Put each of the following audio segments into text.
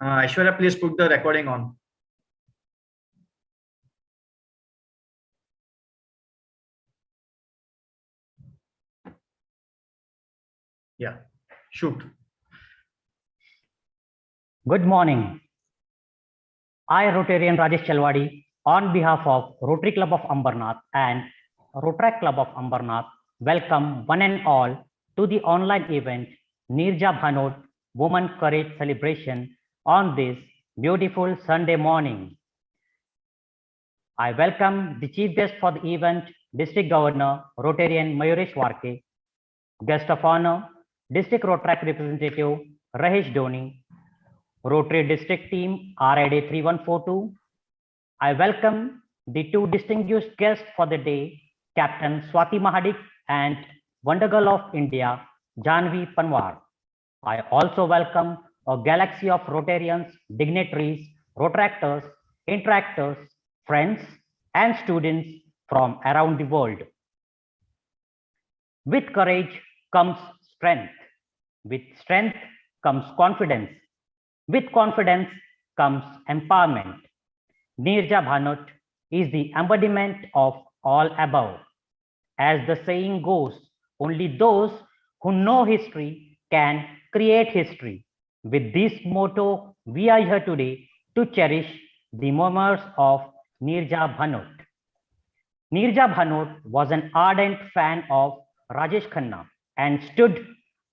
Aishwarya, please put the recording on. Yeah, shoot. Good morning. I, Rotarian Rajesh Chalwadi, on behalf of Rotary Club of Ambernath and Rotaract Club of Ambernath, welcome one and all to the online event Neerja Bhanot Women Courage Celebration on this beautiful Sunday morning. I welcome the chief guest for the event, District Governor Rotarian Mayuresh Warke, guest of honor, District Rotaract Representative Rahesh Dhoni, Rotary District Team RID 3142. I welcome the two distinguished guests for the day, Captain Swati Mahadik and Wonder Girl of India, Janvi Panwar. I also welcome a galaxy of Rotarians, dignitaries, Rotaractors, interactors, friends, and students from around the world. With courage comes strength. With strength comes confidence. With confidence comes empowerment. Neerja Bhanot is the embodiment of all above. As the saying goes, only those who know history can create history. With this motto, we are here today to cherish the memories of Neerja Bhanot. Neerja Bhanot was an ardent fan of Rajesh Khanna and stood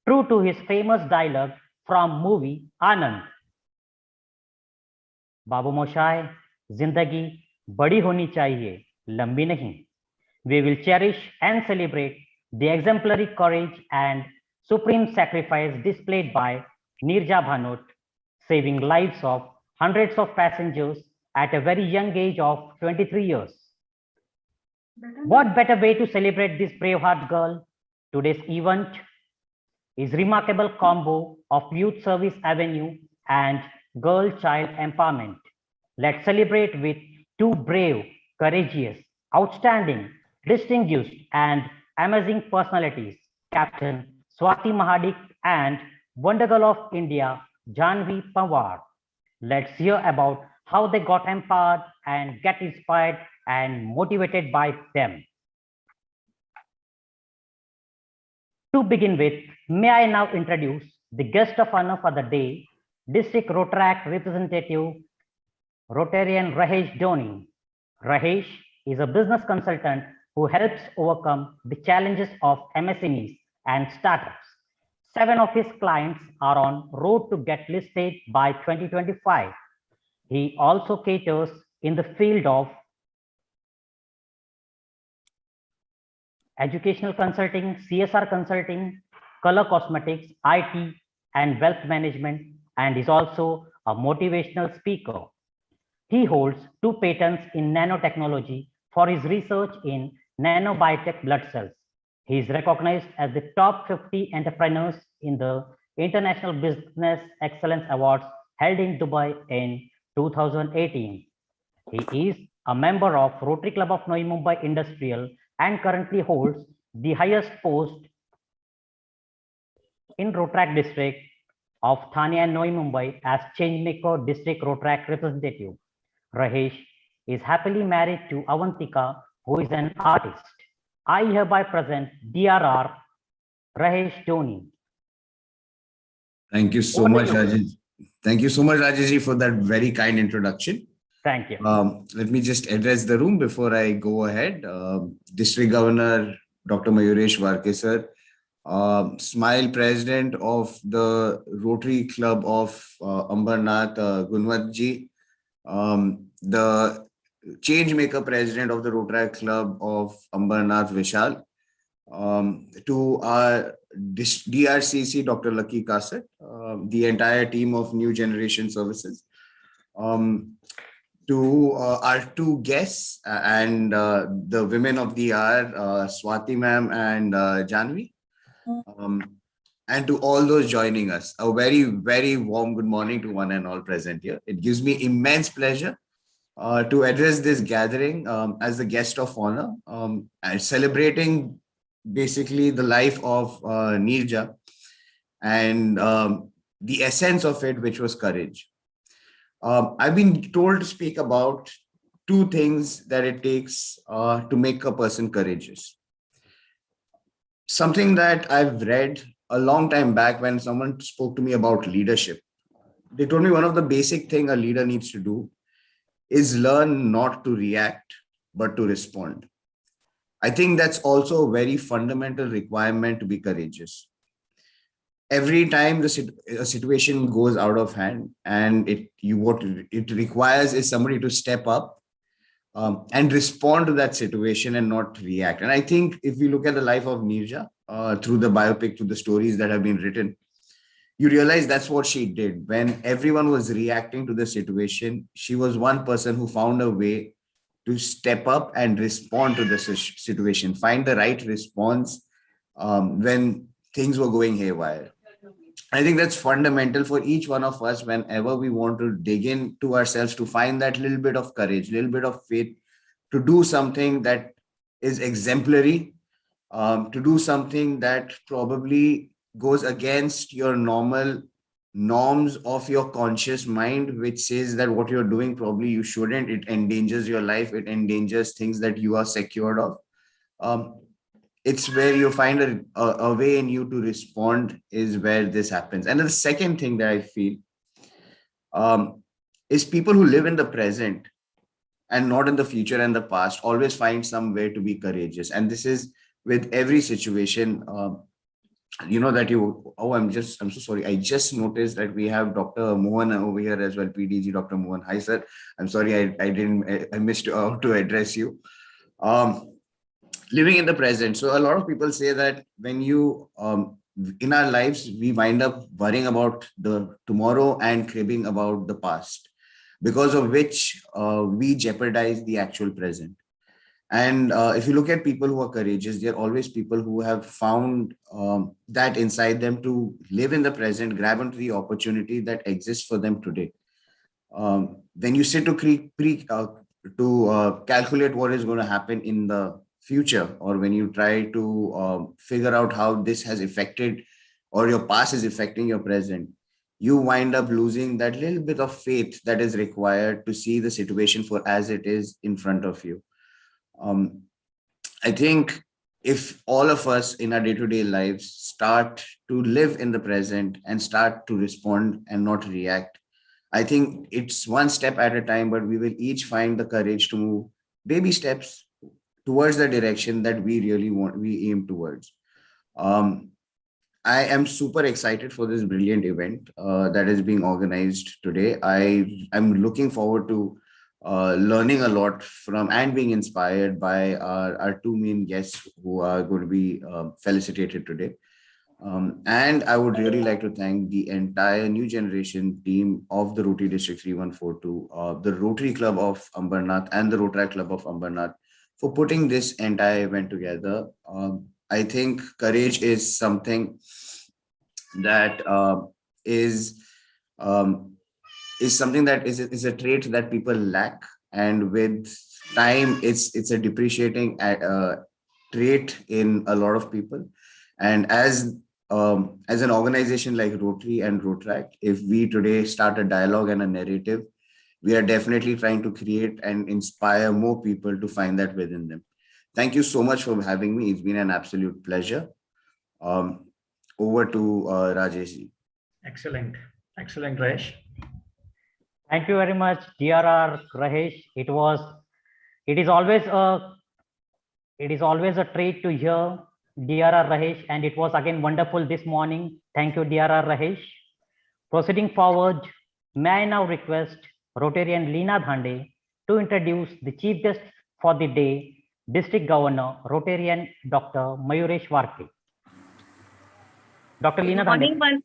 true to his famous dialogue from movie Anand. बाबू मोशाय, जिंदगी बड़ी होनी चाहिए, लंबी नहीं. We will cherish and celebrate the exemplary courage and supreme sacrifice displayed by Neerja Bhanot, saving lives of hundreds of passengers at a very young age of 23 years. What better way to celebrate this braveheart girl? Today's event is remarkable combo of youth service avenue and girl-child empowerment. Let's celebrate with two brave, courageous, outstanding, distinguished, and amazing personalities, Captain Swati Mahadik and Wonder Girl of India, Janvi Panwar. Let's hear about how they got empowered and get inspired and motivated by them. To begin with, may I now introduce the guest of honor for the day, District Rotaract Representative Rotarian Rahesh Dhoni. Rahesh is a business consultant who helps overcome the challenges of MSMEs and startups. 7 of his clients are on road to get listed by 2025. He also caters in the field of educational consulting, CSR consulting, color cosmetics, IT, and wealth management, and is also a motivational speaker. He holds 2 patents in nanotechnology for his research in nanobiotech blood cells. He is recognized as the top 50 entrepreneurs in the International Business Excellence Awards held in Dubai in 2018. He is a member of Rotary Club of Navi Mumbai Industrial and currently holds the highest post in Rotaract District of Thane and Navi Mumbai as Changemaker District Rotaract Representative. Rahesh is happily married to Avantika, who is an artist. I hereby present DRR Rahesh Dhoni. Thank you so much, Rajesh. Thank you so much, Rajesh, for that very kind introduction. Thank you. Let me just address the room before I go ahead. District Governor Dr. Mayuresh Warke sir, Smile President of the Rotary Club of Ambernath, Gunwat ji, the Changemaker President of the Rotaract Club of Ambernath, Vishal, to our DRCC, Dr. Lucky Kasset, the entire team of New Generation Services, to our 2 guests and the women of the hour, Swati ma'am and Janvi, and to all those joining us, a very, very warm good morning to one and all present here. It gives me immense pleasure to address this gathering as the guest of honor and celebrating basically the life of Neerja and the essence of it, which was courage. I've been told to speak about two things that it takes to make a person courageous. Something that I've read a long time back when someone spoke to me about leadership. They told me one of the basic thing a leader needs to do is learn not to react, but to respond. I think that's also a very fundamental requirement to be courageous. Every time a situation goes out of hand, and what it requires is somebody to step up and respond to that situation and not react. And I think if we look at the life of Neerja through the biopic, through the stories that have been written, you realize that's what she did. When everyone was reacting to the situation, she was one person who found a way to step up and respond to the situation, find the right response when things were going haywire. I think that's fundamental for each one of us whenever we want to dig into ourselves, to find that little bit of courage, little bit of faith, to do something that is exemplary, to do something that probably goes against your normal norms of your conscious mind, which says that what you're doing probably you shouldn't. It endangers your life. It endangers things that you are secured of. It's where you find a way in you to respond is where this happens. And the second thing that I feel is people who live in the present and not in the future and the past always find some way to be courageous. And this is with every situation. I'm so sorry. I just noticed that we have Dr. Mohan over here as well, PDG Dr. Mohan. Hi, sir. I'm sorry, I missed out to address you. Living in the present. So a lot of people say that when you, in our lives, we wind up worrying about the tomorrow and cribbing about the past, because of which we jeopardize the actual present. And if you look at people who are courageous, they're always people who have found that inside them to live in the present, grab onto the opportunity that exists for them today. When you sit to calculate what is going to happen in the future, or when you try to figure out how this has affected or your past is affecting your present, you wind up losing that little bit of faith that is required to see the situation for as it is in front of you. I think if all of us in our day-to-day lives start to live in the present and start to respond and not react, I think it's one step at a time, but we will each find the courage to move baby steps towards the direction that we really want, we aim towards. I am super excited for this brilliant event that is being organized today. I'm looking forward to learning a lot from and being inspired by our two main guests who are going to be felicitated today. And I would really like to thank the entire new generation team of the Rotary District 3142, the Rotary Club of Ambernath and the Rotaract Club of Ambernath for putting this entire event together. I think courage is something that is something that is a trait that people lack, and with time, it's a depreciating trait in a lot of people. And as an organization like Rotary and Rotaract, if we today start a dialogue and a narrative, we are definitely trying to create and inspire more people to find that within them. Thank you so much for having me. It's been an absolute pleasure. Over to Rajesh. Excellent. Excellent, Rajesh. Thank you very much, DRR Rajesh. It is always a treat to hear DRR Rajesh, and it was again wonderful this morning. Thank you, DRR Rajesh. Proceeding forward, may I now request Rotarian Leena Dhande to introduce the chief guest for the day, District Governor, Rotarian Dr. Mayuresh Warke. Dr. Leena Dhande.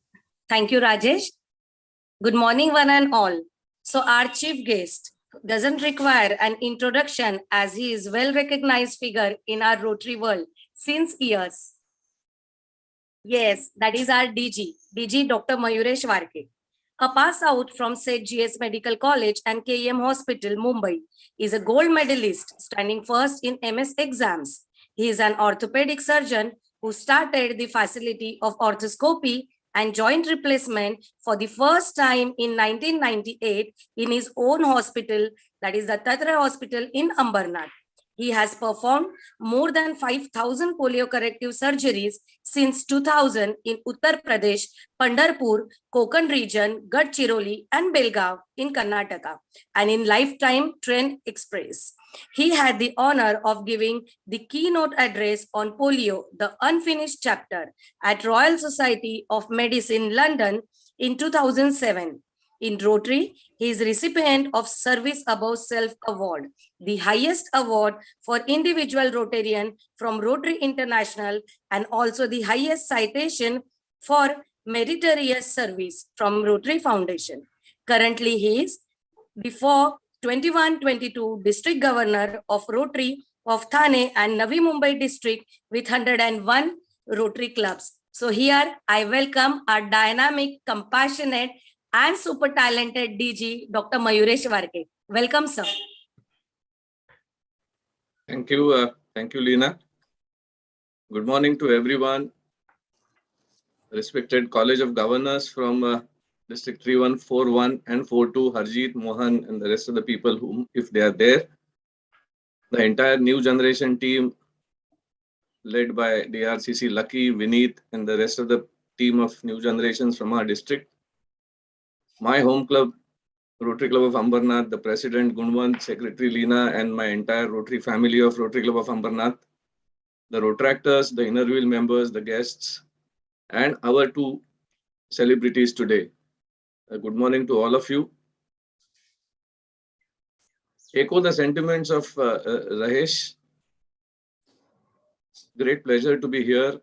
Thank you, Rajesh. Good morning, one and all. So our chief guest doesn't require an introduction, as he is well-recognized figure in our Rotary world since years. Yes, that is our DG Dr. Mayuresh Warke. A pass out from St. GS Medical College and KEM Hospital, Mumbai, is a gold medalist standing first in MS exams. He is an orthopedic surgeon who started the facility of orthoscopy and joint replacement for the first time in 1998 in his own hospital, that is the Tatra Hospital in Ambernath. He has performed more than 5,000 polio corrective surgeries since 2000 in Uttar Pradesh, Pandharpur, Konkan region, Gadchiroli, and Belgaum in Karnataka, and in Lifetime Train Express. He had the honor of giving the keynote address on polio, the unfinished chapter, at Royal Society of Medicine, London in 2007. In Rotary, he is recipient of Service Above Self Award, the highest award for individual Rotarian from Rotary International, and also the highest citation for meritorious service from Rotary Foundation. Currently, he is before 21-22 District Governor of Rotary of Thane and Navi Mumbai District with 101 Rotary clubs. So here I welcome our dynamic, compassionate, and super talented DG, Dr. Mayuresh Warke. Welcome, sir. Thank you, Leena. Good morning to everyone. Respected College of Governors from District 3141 and 42, Harjeet, Mohan, and the rest of the people whom, if they are there. The entire new generation team led by DRCC Lucky, Vineet, and the rest of the team of new generations from our district. My home club, Rotary Club of Ambernath, the President Gunwant, Secretary Leena, and my entire Rotary family of Rotary Club of Ambernath, the Rotaractors, the inner wheel members, the guests, and our two celebrities today. Good morning to all of you. Echo the sentiments of Rahesh. Great pleasure to be here,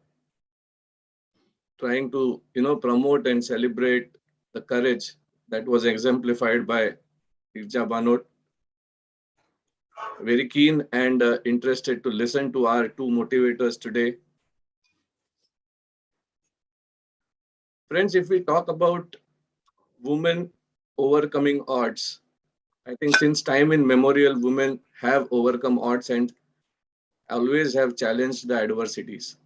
trying to promote and celebrate the courage that was exemplified by Neerja bhanot. Very keen and interested to listen to our two motivators today. Friends, if we talk about women overcoming odds, I think since time immemorial, women have overcome odds and always have challenged the adversities.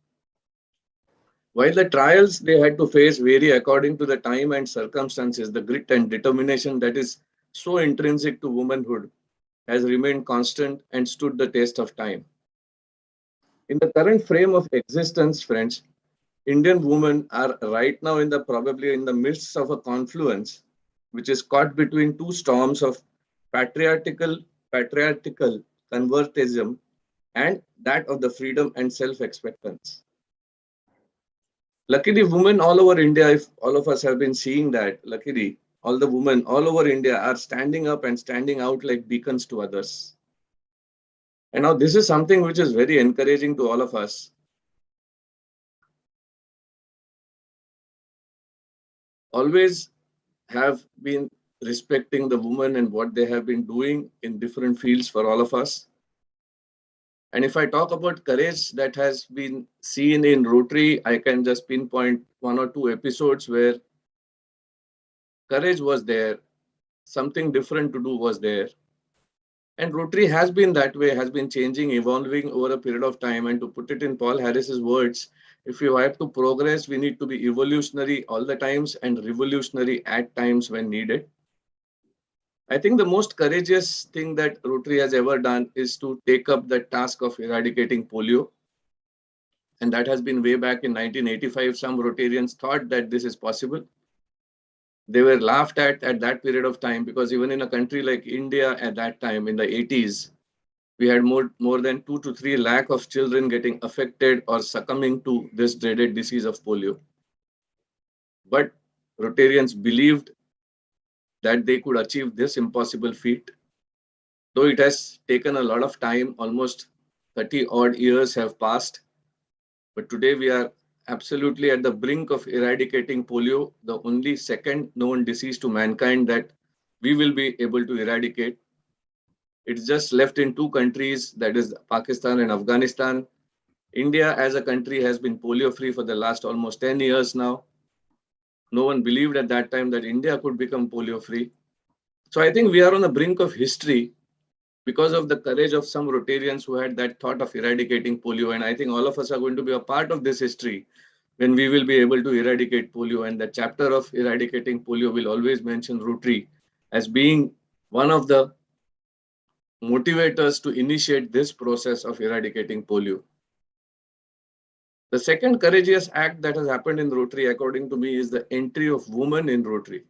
While the trials they had to face vary according to the time and circumstances, the grit and determination that is so intrinsic to womanhood has remained constant and stood the test of time. In the current frame of existence, friends, Indian women are right now probably in the midst of a confluence which is caught between two storms of patriarchal conservatism and that of the freedom and self-expectance. Luckily, women all over India, if all of us have been seeing that, luckily, all the women all over India are standing up and standing out like beacons to others. And now this is something which is very encouraging to all of us. Always have been respecting the women and what they have been doing in different fields for all of us. And if I talk about courage that has been seen in Rotary, I can just pinpoint one or two episodes where courage was there, something different to do was there. And Rotary has been that way, has been changing, evolving over a period of time. And to put it in Paul Harris's words, if we have to progress, we need to be evolutionary all the times and revolutionary at times when needed. I think the most courageous thing that Rotary has ever done is to take up the task of eradicating polio. And that has been way back in 1985. Some Rotarians thought that this is possible. They were laughed at that period of time because even in a country like India at that time in the 80s, we had more than 2 to 3 lakh of children getting affected or succumbing to this dreaded disease of polio. But Rotarians believed that they could achieve this impossible feat. Though it has taken a lot of time, almost 30 odd years have passed. But today we are absolutely at the brink of eradicating polio, the only second known disease to mankind that we will be able to eradicate. It's just left in 2 countries, that is Pakistan and Afghanistan. India as a country has been polio-free for the last almost 10 years now. No one believed at that time that India could become polio-free. So I think we are on the brink of history because of the courage of some Rotarians who had that thought of eradicating polio. And I think all of us are going to be a part of this history when we will be able to eradicate polio. And the chapter of eradicating polio will always mention Rotary as being one of the motivators to initiate this process of eradicating polio. The second courageous act that has happened in Rotary, according to me, is the entry of women in Rotary.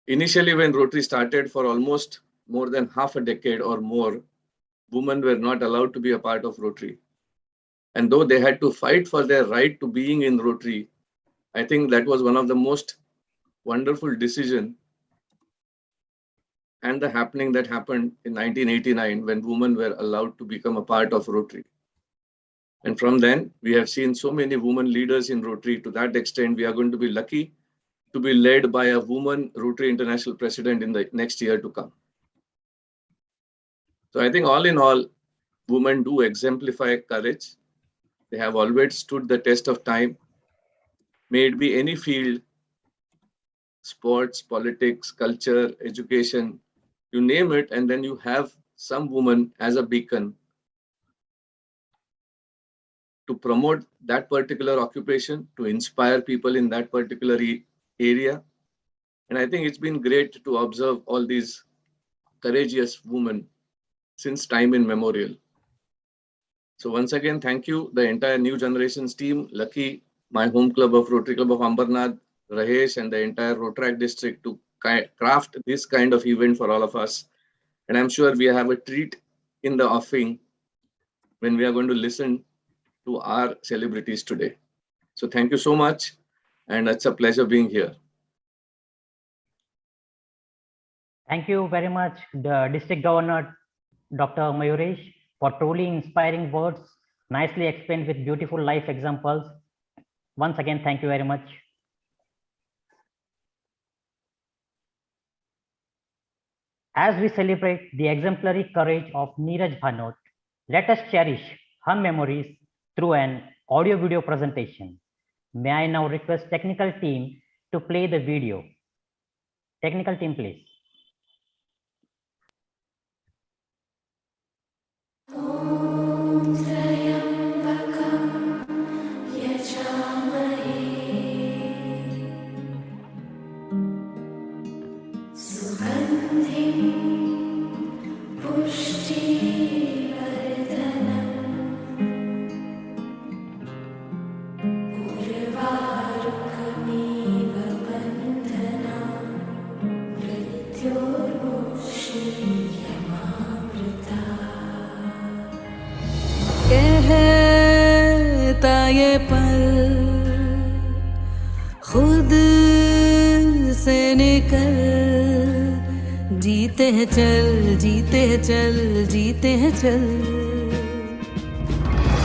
Initially, when Rotary started, for almost more than half a decade or more, women were not allowed to be a part of Rotary. And though they had to fight for their right to being in Rotary, I think that was one of the most wonderful decisions and the happening that happened in 1989 when women were allowed to become a part of Rotary. And from then, we have seen so many women leaders in Rotary. To that extent, we are going to be lucky to be led by a woman Rotary International President in the next year to come. So I think all in all, women do exemplify courage. They have always stood the test of time. May it be any field, sports, politics, culture, education, you name it, and then you have some woman as a beacon to promote that particular occupation, to inspire people in that particular area. And I think it's been great to observe all these courageous women since time immemorial. So once again, thank you, the entire New Generations team, Lucky, my home club of Rotary Club of Ambarnath, Rahesh, and the entire Rotaract District to craft this kind of event for all of us. And I'm sure we have a treat in the offing when we are going to listen to our celebrities today. So thank you so much. And it's a pleasure being here. Thank you very much, the District Governor, Dr. Mayuresh, for truly inspiring words, nicely explained with beautiful life examples. Once again, thank you very much. As we celebrate the exemplary courage of Neerja Bhanot, let us cherish her memories through an audio-video presentation. May I now request technical team to play the video. Technical team, please. कहता ये पल खुद से निकल, जीते हैं चल, जीते हैं चल, जीते हैं चल।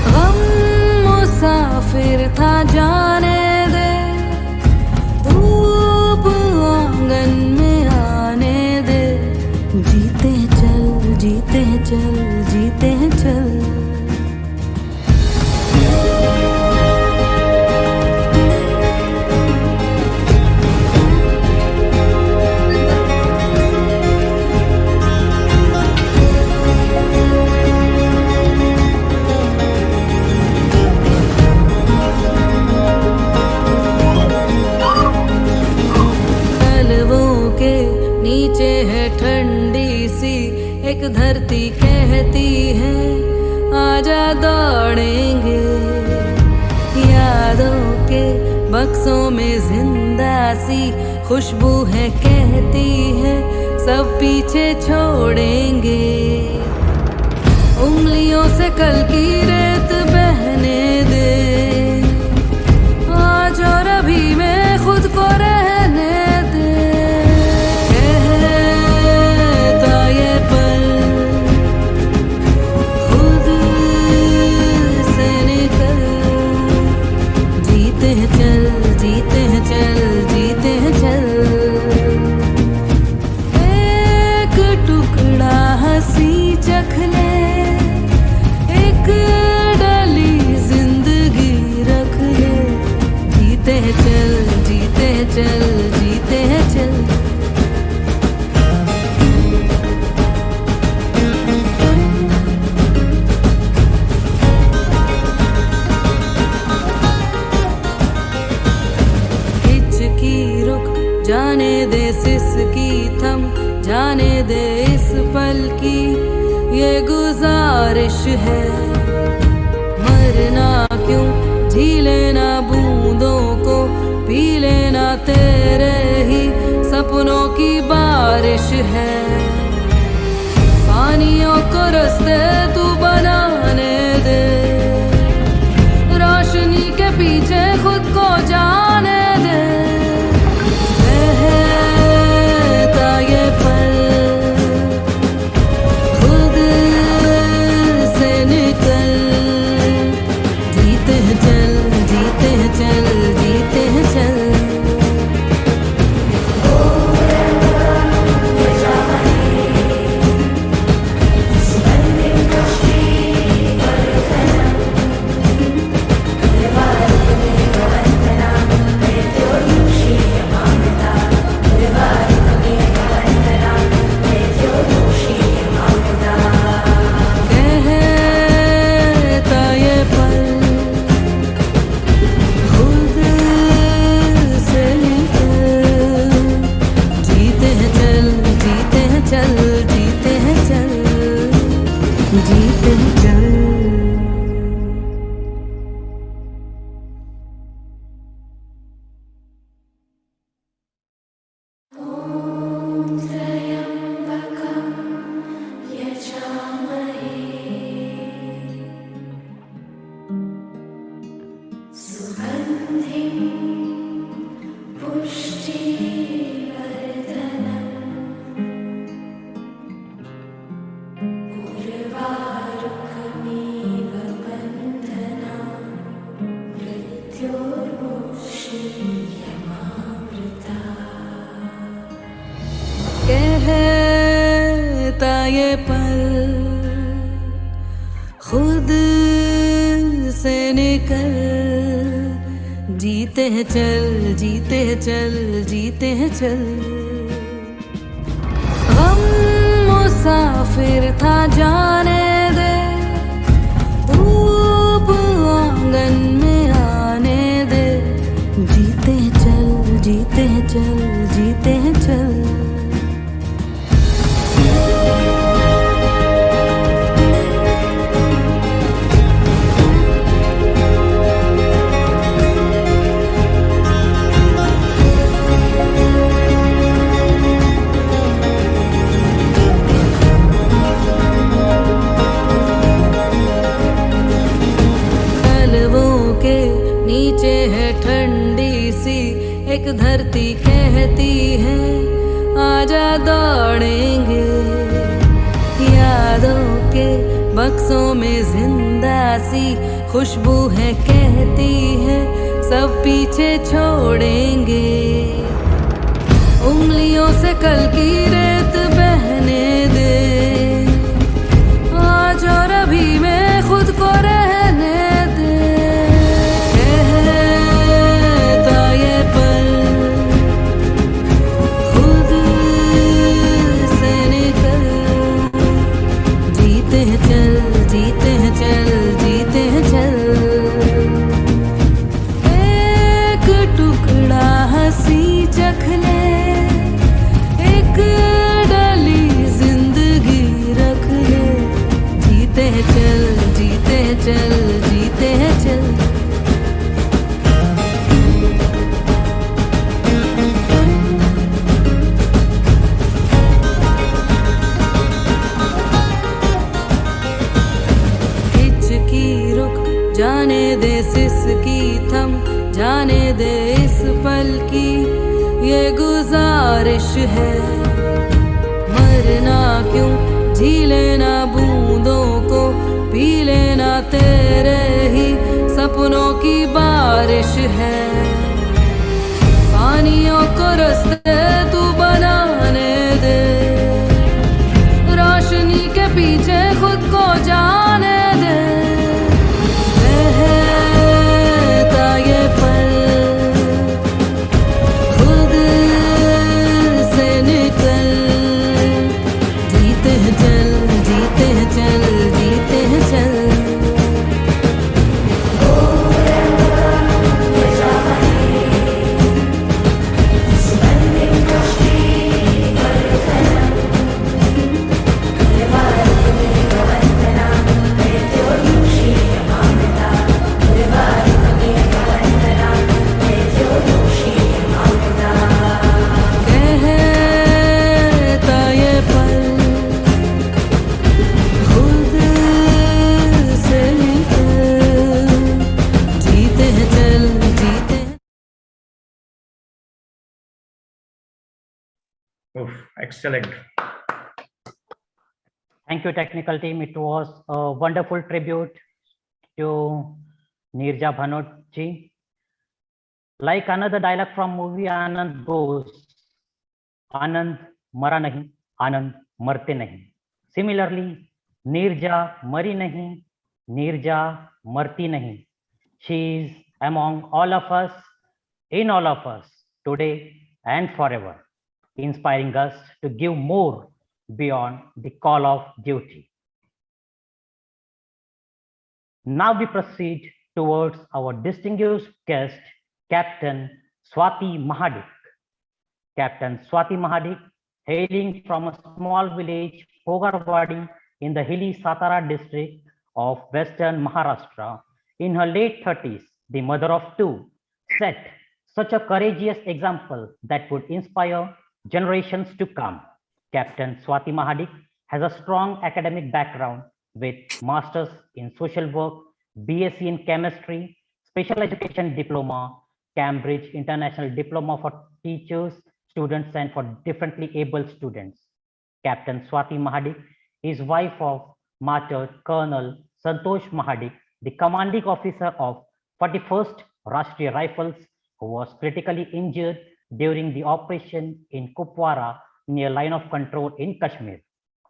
गम मुसाफिर था जाने दे, धूप आंगन में आने दे, जीते हैं चल, जीते हैं चल, जीते हैं चल। नीचे है ठंडी सी एक धरती, कहती है आजा दौड़ेंगे। यादों के बक्सों में जिंदा सी खुशबू है, कहती है सब पीछे छोड़ेंगे। उंगलियों से कल की रेत बहने दे, आज और अभी में खुद को रहने दे। चख ले एक डाली जिंदगी रख ले, जीते हैं चल, जीते हैं चल, जीते हैं चल। जाने दे सिसकी थम, जाने दे इस पल की ये गुजारिश है। मरना क्यों, जी लेना बूंदों को, पी लेना तेरे ही सपनों की बारिश है। पानियों को रास्ते तू बनाने दे, रोशनी के पीछे खुद को जाने दे। बहता ये पल खुद से निकल, जीते हैं चल, जीते हैं चल, जीते हैं चल। कहता ये पल खुद से निकल, जीते हैं चल, जीते हैं चल, जीते हैं चल। गम मुसाफिर था जाने दे, धूप आंगन में आने दे। जीते हैं चल, जीते हैं चल, जीते हैं चल। नीचे है ठंडी सी एक धरती, कहती है आजा दौड़ेंगे। यादों के बक्सों में जिंदा सी खुशबू है, कहती है सब पीछे छोड़ेंगे। उंगलियों से कल की रेत बहने दे, आज और अभी में खुद को रहने दे। जीते हैं चल, जीते हैं चल। एक टुकड़ा हंसी चख ले, एक डली जिंदगी रख ले। जीते हैं चल, जीते हैं चल, जीते हैं चल। जाने दे सिसकी थम, जाने दे इस पल की ये गुजारिश है। मरना क्यों, जी लेना बूंदों को, पी लेना तेरे ही सपनों की बारिश है। पानियों को रास्ते तू बनाने दे, रोशनी के पीछे खुद को जाने दे। ये पल खुद से निकल, जीते हैं चल, जीते हैं चल, जीते हैं चल। Oof, excellent. Thank you, technical team. It was a wonderful tribute to Neerja Bhanot ji. Like another dialogue from movie Anand goes, Anand mara nahi, Anand marte nahi. Similarly, Neerja mari nahi, Neerja marti nahi. She is among all of us, in all of us, today and forever, inspiring us to give more beyond the call of duty. Now we proceed towards our distinguished guest, Captain Swati Mahadik. Captain Swati Mahadik, hailing from a small village, Pogarwadi, in the hilly Satara district of Western Maharashtra, in her late 30s, the mother of two, set such a courageous example that would inspire generations to come. Captain Swati Mahadik has a strong academic background with Masters in Social Work, BSc in Chemistry, Special Education Diploma, Cambridge International Diploma for Teachers, Students, and for Differently Able Students. Captain Swati Mahadik is wife of martyred Colonel Santosh Mahadik, the commanding officer of 41st Rashtriya Rifles, who was critically injured during the operation in Kupwara near line of control in Kashmir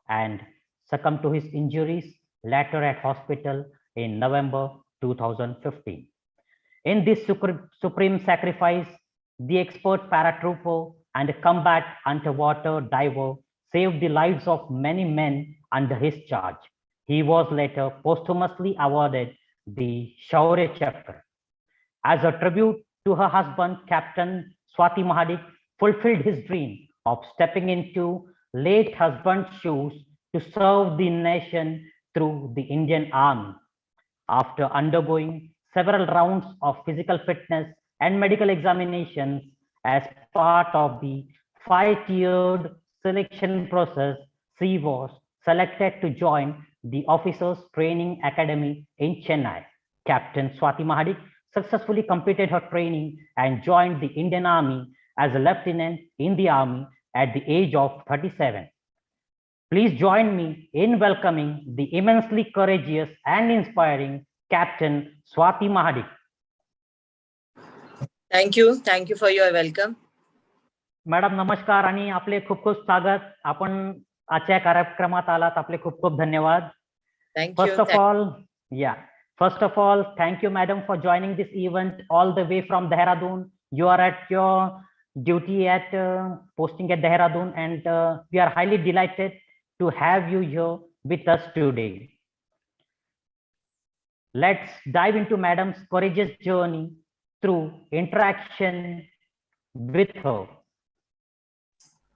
and succumbed to his injuries later at hospital in November 2015. In this supreme sacrifice, the expert paratrooper and combat underwater diver saved the lives of many men under his charge. He was later posthumously awarded the Shaurya Chakra. As a tribute to her husband, Captain Swati Mahadik fulfilled his dream of stepping into late husband's shoes to serve the nation through the Indian Army. After undergoing several rounds of physical fitness and medical examinations as part of the 5-tiered selection process, she was selected to join the Officers Training Academy in Chennai. Captain Swati Mahadik successfully completed her training and joined the Indian Army as a lieutenant in the Army at the age of 37. Please join me in welcoming the immensely courageous and inspiring Captain Swati Mahadik. Thank you. Thank you for your welcome. Madam नमस्कार आणि आपले खूप खूप स्वागत. आपण आजच्या कार्यक्रमात आलात, आपले खूप खूप धन्यवाद. Thank you. First of all, thank you, madam, for joining this event all the way from Dehradun. You are at your duty at posting at Dehradun, and we are highly delighted to have you here with us today. Let's dive into madam's courageous journey through interaction with her.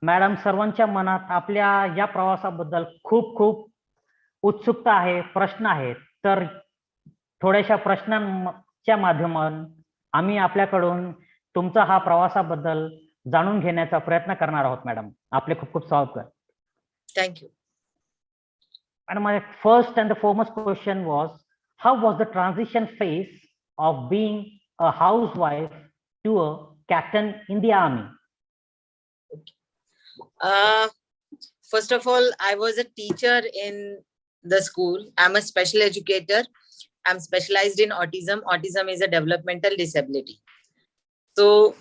Madam, सर्वांच्या मनात आपल्या या प्रवासाबद्दल खूप खूप उत्सुकता आहे, प्रश्न आहेत. तर थोड्याशा प्रश्नांच्या माध्यमातून आम्ही आपल्याकडून तुमचा हा प्रवासाबद्दल जाणून घेण्याचा प्रयत्न करणार आहोत. मॅडम, आपले खूप खूप स्वागत. Thank you. And my first and the foremost question was, how was the transition phase of being a housewife to a captain in the army? First of all, I was a teacher in the school. I'm a special educator. I'm specialized in autism. Autism is a developmental disability. So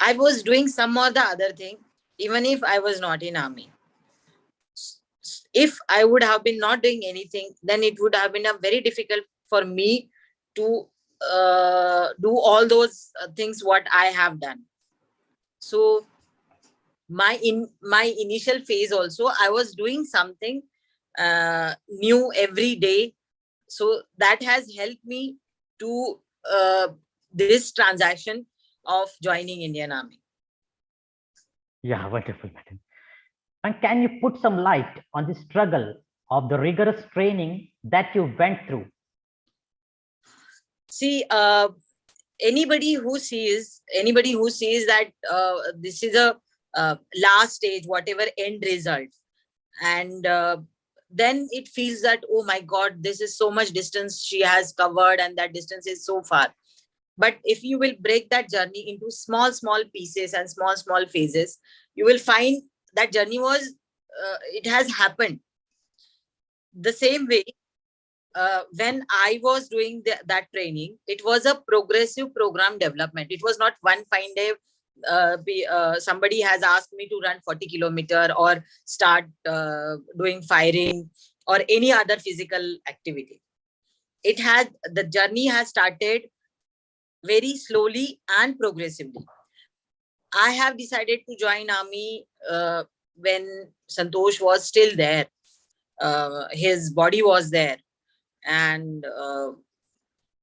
I was doing some or the other thing, even if I was not in army. If I would have been not doing anything, then it would have been a very difficult for me to do all those things what I have done. So my initial phase also, I was doing something new every day. So that has helped me to this transaction of joining Indian Army. Yeah, wonderful, madam. And can you put some light on the struggle of the rigorous training that you went through? See, anybody who sees that this is a last stage, whatever end result, and then it feels that, oh my God, this is so much distance she has covered and that distance is so far. But if you will break that journey into small pieces and small phases, you will find that journey was, it has happened. The same way, when I was doing that training, it was a progressive program development. It was not one fine day, somebody has asked me to run 40 kilometer or start doing firing or any other physical activity. The journey has started very slowly and progressively. I have decided to join army when Santosh was still there. His body was there. And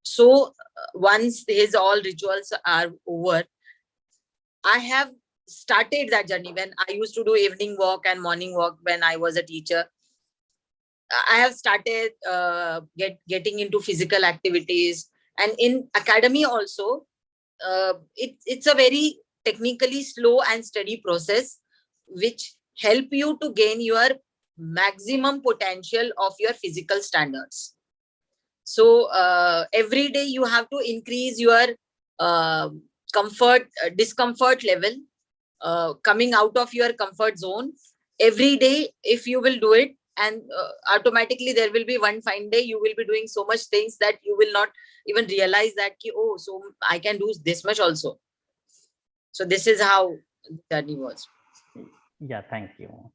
so once his all rituals are over, I have started that journey. When I used to do evening walk and morning walk when I was a teacher, I have started getting into physical activities. And in academy also, it's a very technically slow and steady process which help you to gain your maximum potential of your physical standards. So every day you have to increase your discomfort level, coming out of your comfort zone. Every day, if you will do it, and automatically there will be one fine day, you will be doing so much things that you will not even realize that, oh, so I can do this much also. So this is how the journey was. Yeah, thank you.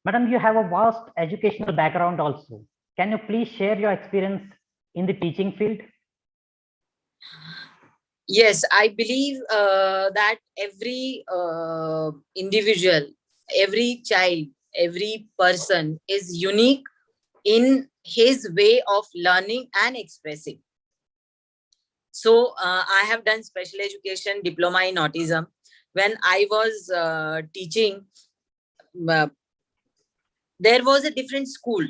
Madam, you have a vast educational background also. Can you please share your experience in the teaching field? Yes, I believe that every individual, every child, every person is unique in his way of learning and expressing. So I have done special education diploma in autism. When I was teaching, there was a different school.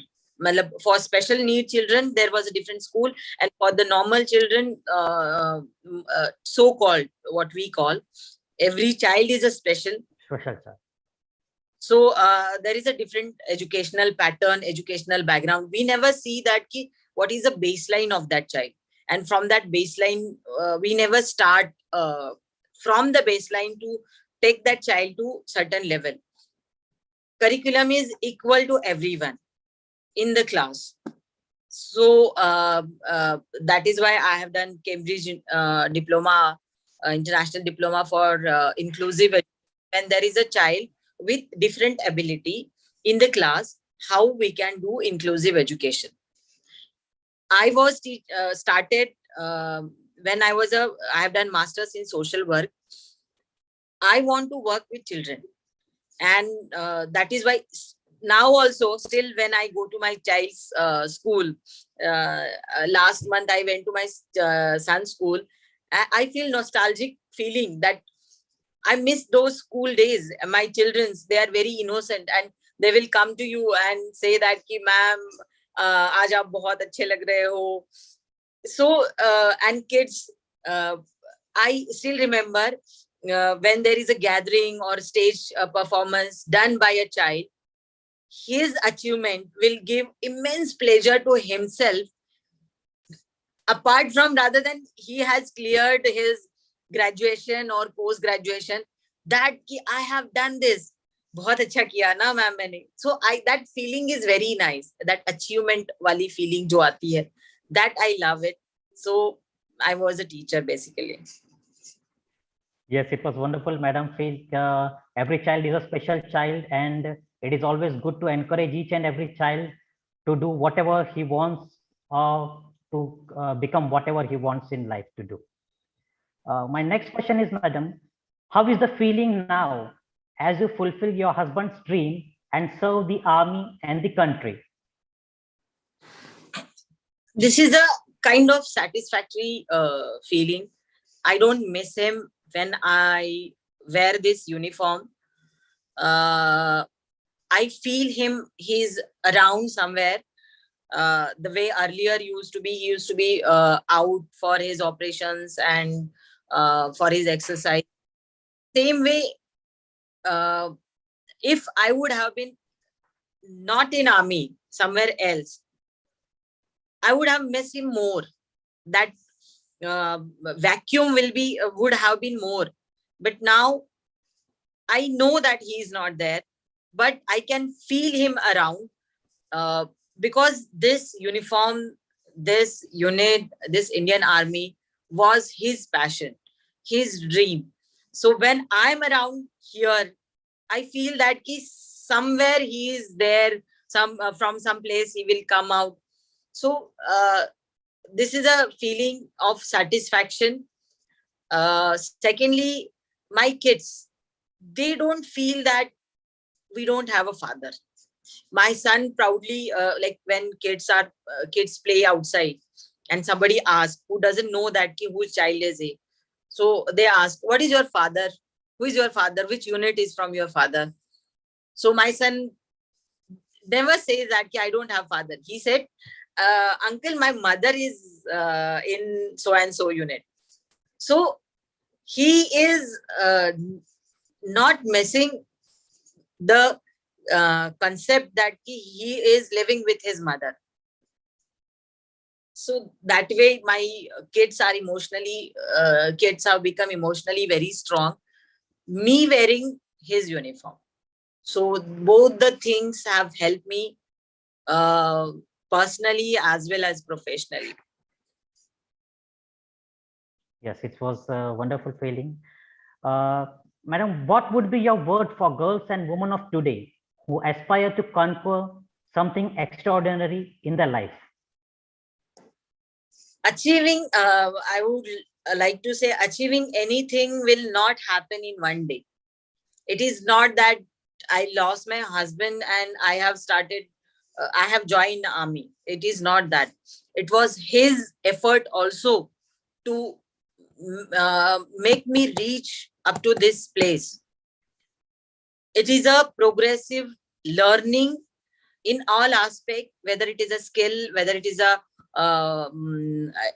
For special need children, there was a different school, and for the normal children, so-called, what we call, every child is a special. So there is a different educational pattern, educational background. We never see that what is the baseline of that child, and from that baseline, we never start from the baseline to take that child to certain level. Curriculum is equal to everyone in the class. So that is why I have done Cambridge diploma, international diploma for inclusive education. When there is a child with different ability in the class, how we can do inclusive education. I was started when I have done masters in social work. I want to work with children, and that is why now also still when I go to my child's school, last month I went to my son's school, I feel nostalgic feeling that I miss those school days. My children's, they are very innocent, and they will come to you and say that ki ma'am, aaj aap bahut achhe lag rahe ho. So and kids, I still remember when there is a gathering or stage performance done by a child, his achievement will give immense pleasure to himself, apart from, rather than he has cleared his graduation or post graduation, that I have done this, bahut acha kiya na ma'am maine. So that feeling is very nice, that achievement wali feeling jo aati hai, that I love it. So I was a teacher basically. Yes, it was wonderful, madam. Every child is a special child, and it is always good to encourage each and every child to do whatever he wants, or to become whatever he wants in life to do. My next question is, madam, how is the feeling now as you fulfill your husband's dream and serve the army and the country? This is a kind of satisfactory feeling. I don't miss him when I wear this uniform. I feel him, he's around somewhere. The way earlier he used to be out for his operations and for his exercise. Same way, if I would have been not in army, somewhere else, I would have missed him more. That vacuum would have been more. But now I know that he is not there. but I can feel him around, because this uniform, this unit, this Indian Army was his passion, his dream. So when I'm around here, I feel that somewhere he is there, from some place he will come out. So this is a feeling of satisfaction. Secondly, my kids, they don't feel that we don't have a father. My son proudly, like when kids play outside and somebody asks, who doesn't know that whose child is he, so they ask, what is your father, who is your father, which unit is from your father? So my son never says that I don't have father. He said, uncle, my mother is in so and so unit. So he is not missing the concept that he is living with his mother. So that way my kids are emotionally, kids have become emotionally very strong, me wearing his uniform. So both the things have helped me personally as well as professionally. Yes, it was a wonderful feeling. Madam, what would be your word for girls and women of today who aspire to conquer something extraordinary in their life? Achieving, I would like to say, achieving anything will not happen in one day. It is not that I lost my husband and I have started, I have joined the army. It is not that. It was his effort also to make me reach up to this place. It is a progressive learning in all aspects, whether it is a skill, whether it is a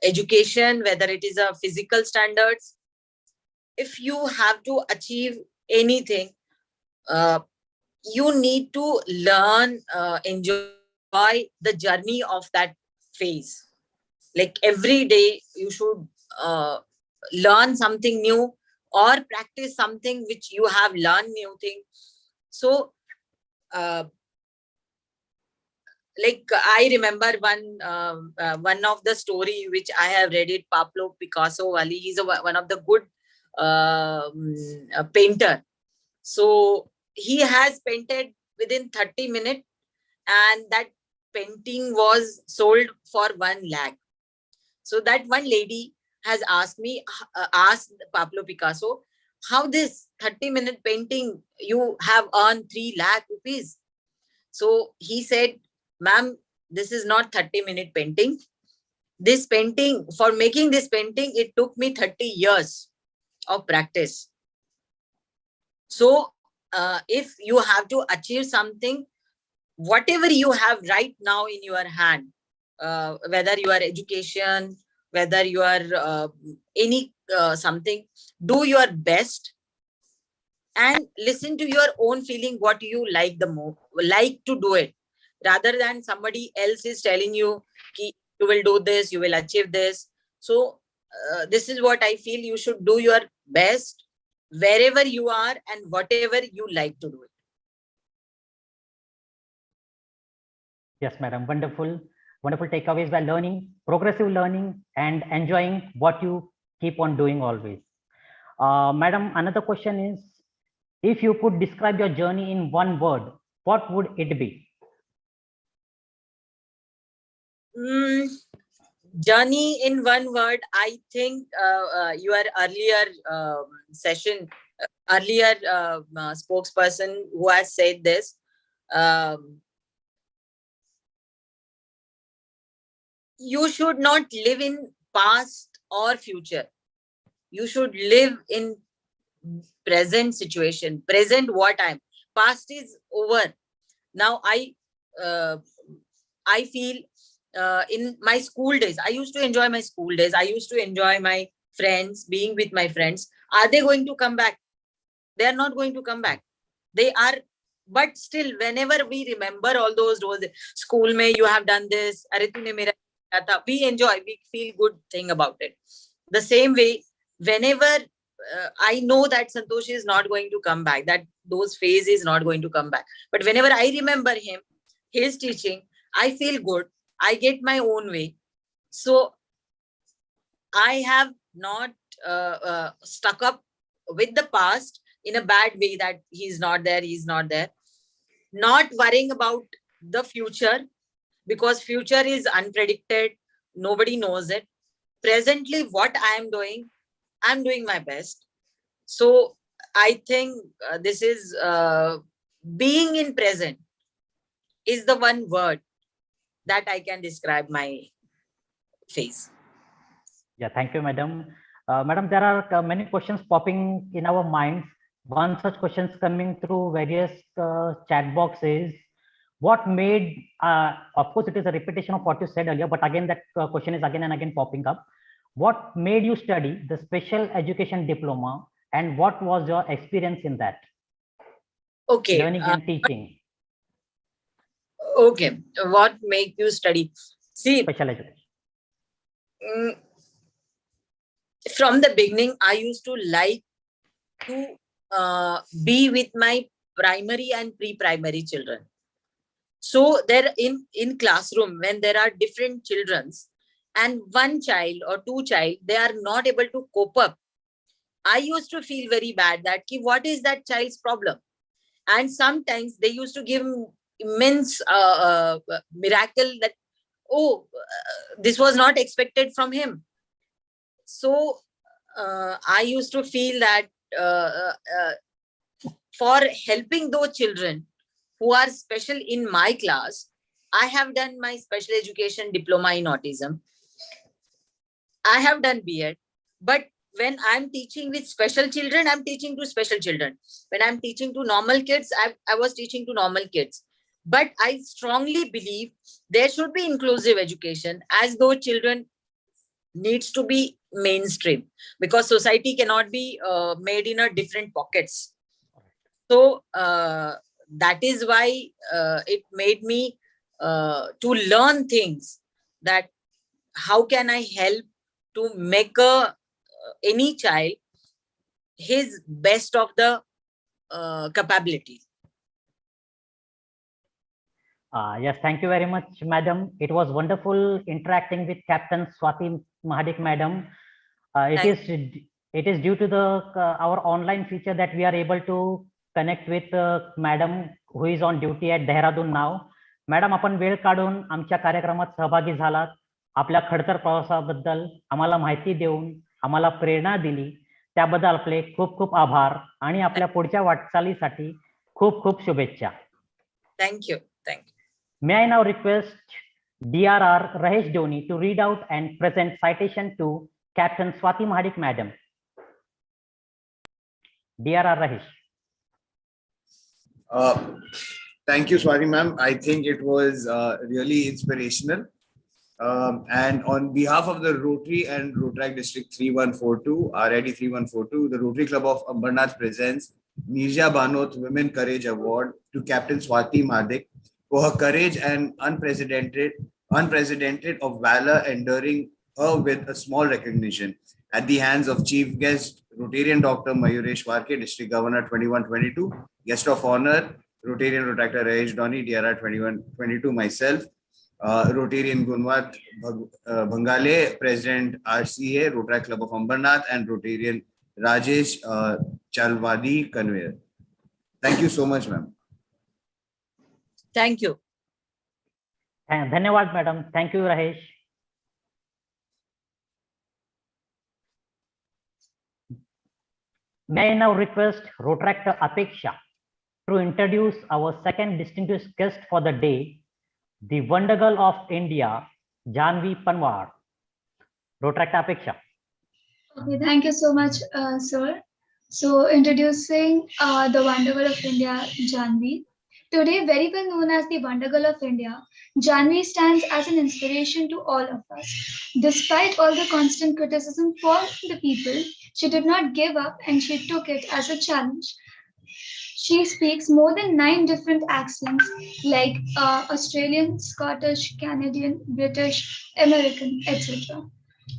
education, whether it is a physical standards. If you have to achieve anything, you need to learn, enjoy the journey of that phase. Like every day you should learn something new or practice something which you have learned new thing. So like I remember one of the story which I have read it, Pablo Picasso wali. He's one of the good painter. So he has painted within 30 minutes, and that painting was sold for 1 lakh. So that one lady has asked Pablo Picasso, how this 30-minute painting you have earned 3 lakh rupees? So he said, ma'am, this is not 30-minute painting. This painting, for making this painting, it took me 30 years of practice. So if you have to achieve something, whatever you have right now in your hand, whether you are education, whether you are any something, do your best and listen to your own feeling, what you like the most, like to do it, rather than somebody else is telling you, you will do this, you will achieve this. So this is what I feel, you should do your best wherever you are and whatever you like to do it. Yes, madam. Wonderful. Wonderful takeaways by learning, progressive learning, and enjoying what you keep on doing always. Madam, another question is, if you could describe your journey in one word, what would it be? Journey in one word, I think your earlier session, earlier spokesperson who has said this, you should not live in past or future. You should live in present situation, present what time. Past is over. Now I feel in my school days, I used to enjoy my school days. I used to enjoy my friends, being with my friends. Are they going to come back? They are not going to come back. They are, but still, whenever we remember all those school mein you have done this, we enjoy, we feel good thing about it. The same way, whenever I know that Santosh is not going to come back, that those phase is not going to come back. But whenever I remember him, his teaching, I feel good. I get my own way. So I have not stuck up with the past in a bad way that he's not there, not worrying about the future, because future is unpredicted. Nobody knows it. Presently, what I'm doing my best. So I think this is being in present is the one word that I can describe my phase. Yeah, thank you, madam. Madam, there are many questions popping in our minds. One such questions coming through various chat boxes. What made, of course, it is a repetition of what you said earlier, but again, that question is again and again popping up. What made you study the special education diploma, and what was your experience in that? Okay. Learning and teaching. Okay. What make you study? See, Special education. From the beginning, I used to like to be with my primary and pre-primary children. So there in classroom, when there are different childrens and one child or two child, they are not able to cope up, I used to feel very bad that what is that child's problem? And sometimes they used to give immense miracle that, this was not expected from him. So I used to feel that for helping those children who are special in my class, I have done my special education diploma in autism. I have done B.Ed, but when I'm teaching with special children, I'm teaching to special children. When I'm teaching to normal kids, I was teaching to normal kids. But I strongly believe there should be inclusive education, as though children needs to be mainstream, because society cannot be made in a different pockets. So that is why it made me to learn things, that how can I help to make any child his best of the capability. Yes, thank you very much, madam. It was wonderful interacting with Captain Swati Mahadik, madam. It is due to the our online feature that we are able to connect with madam who is on duty at Dehradun now. Madam, आपण वेळ काढून आमच्या कार्यक्रमात सहभागी झालात. आपल्या खडतर प्रवासाबद्दल आम्हाला माहिती देऊन आम्हाला प्रेरणा दिली, त्याबद्दल आपले खूप खूप आभार आणि आपल्या पुढच्या वाटचालीसाठी खूप खूप शुभेच्छा. Thank you. May I now request DRR Rahesh Dhoni to read out and present citation to Captain Swati Mahadik, madam. DRR Rahesh. Thank you, Swati ma'am. I think it was really inspirational. And on behalf of the Rotary and Rotaract District 3142, RID 3142, the Rotary Club of Ambarnath presents Neerja Bhanot Women Courage Award to Captain Swati Mahadik for her courage and unprecedented of valor, enduring her with a small recognition at the hands of Chief Guest Rotarian Dr. Mayuresh Warke, District Governor 2122, Guest of Honor Rotarian Rotaract Rajesh Dhoni, DRR 2122, myself, Rotarian Gunwat Bhangale, President RCA, Rotaract Club of Ambarnath, and Rotarian Rajesh Chalwadi, Conveyor. Thank you so much, ma'am. Thank you. Dhanyawad, madam. Thank you, Rahesh. May I now request Rotaract Apeksha to introduce our second distinguished guest for the day, the Wonder Girl of India, Janvi Panwar. Rotaract Apeksha. Okay, thank you so much, sir. So introducing the Wonder Girl of India, Janvi. Today, very well known as the Wonder Girl of India, Janvi stands as an inspiration to all of us. Despite all the constant criticism from the people, she did not give up and she took it as a challenge. She speaks more than 9 different accents like Australian, Scottish, Canadian, British, American, etc.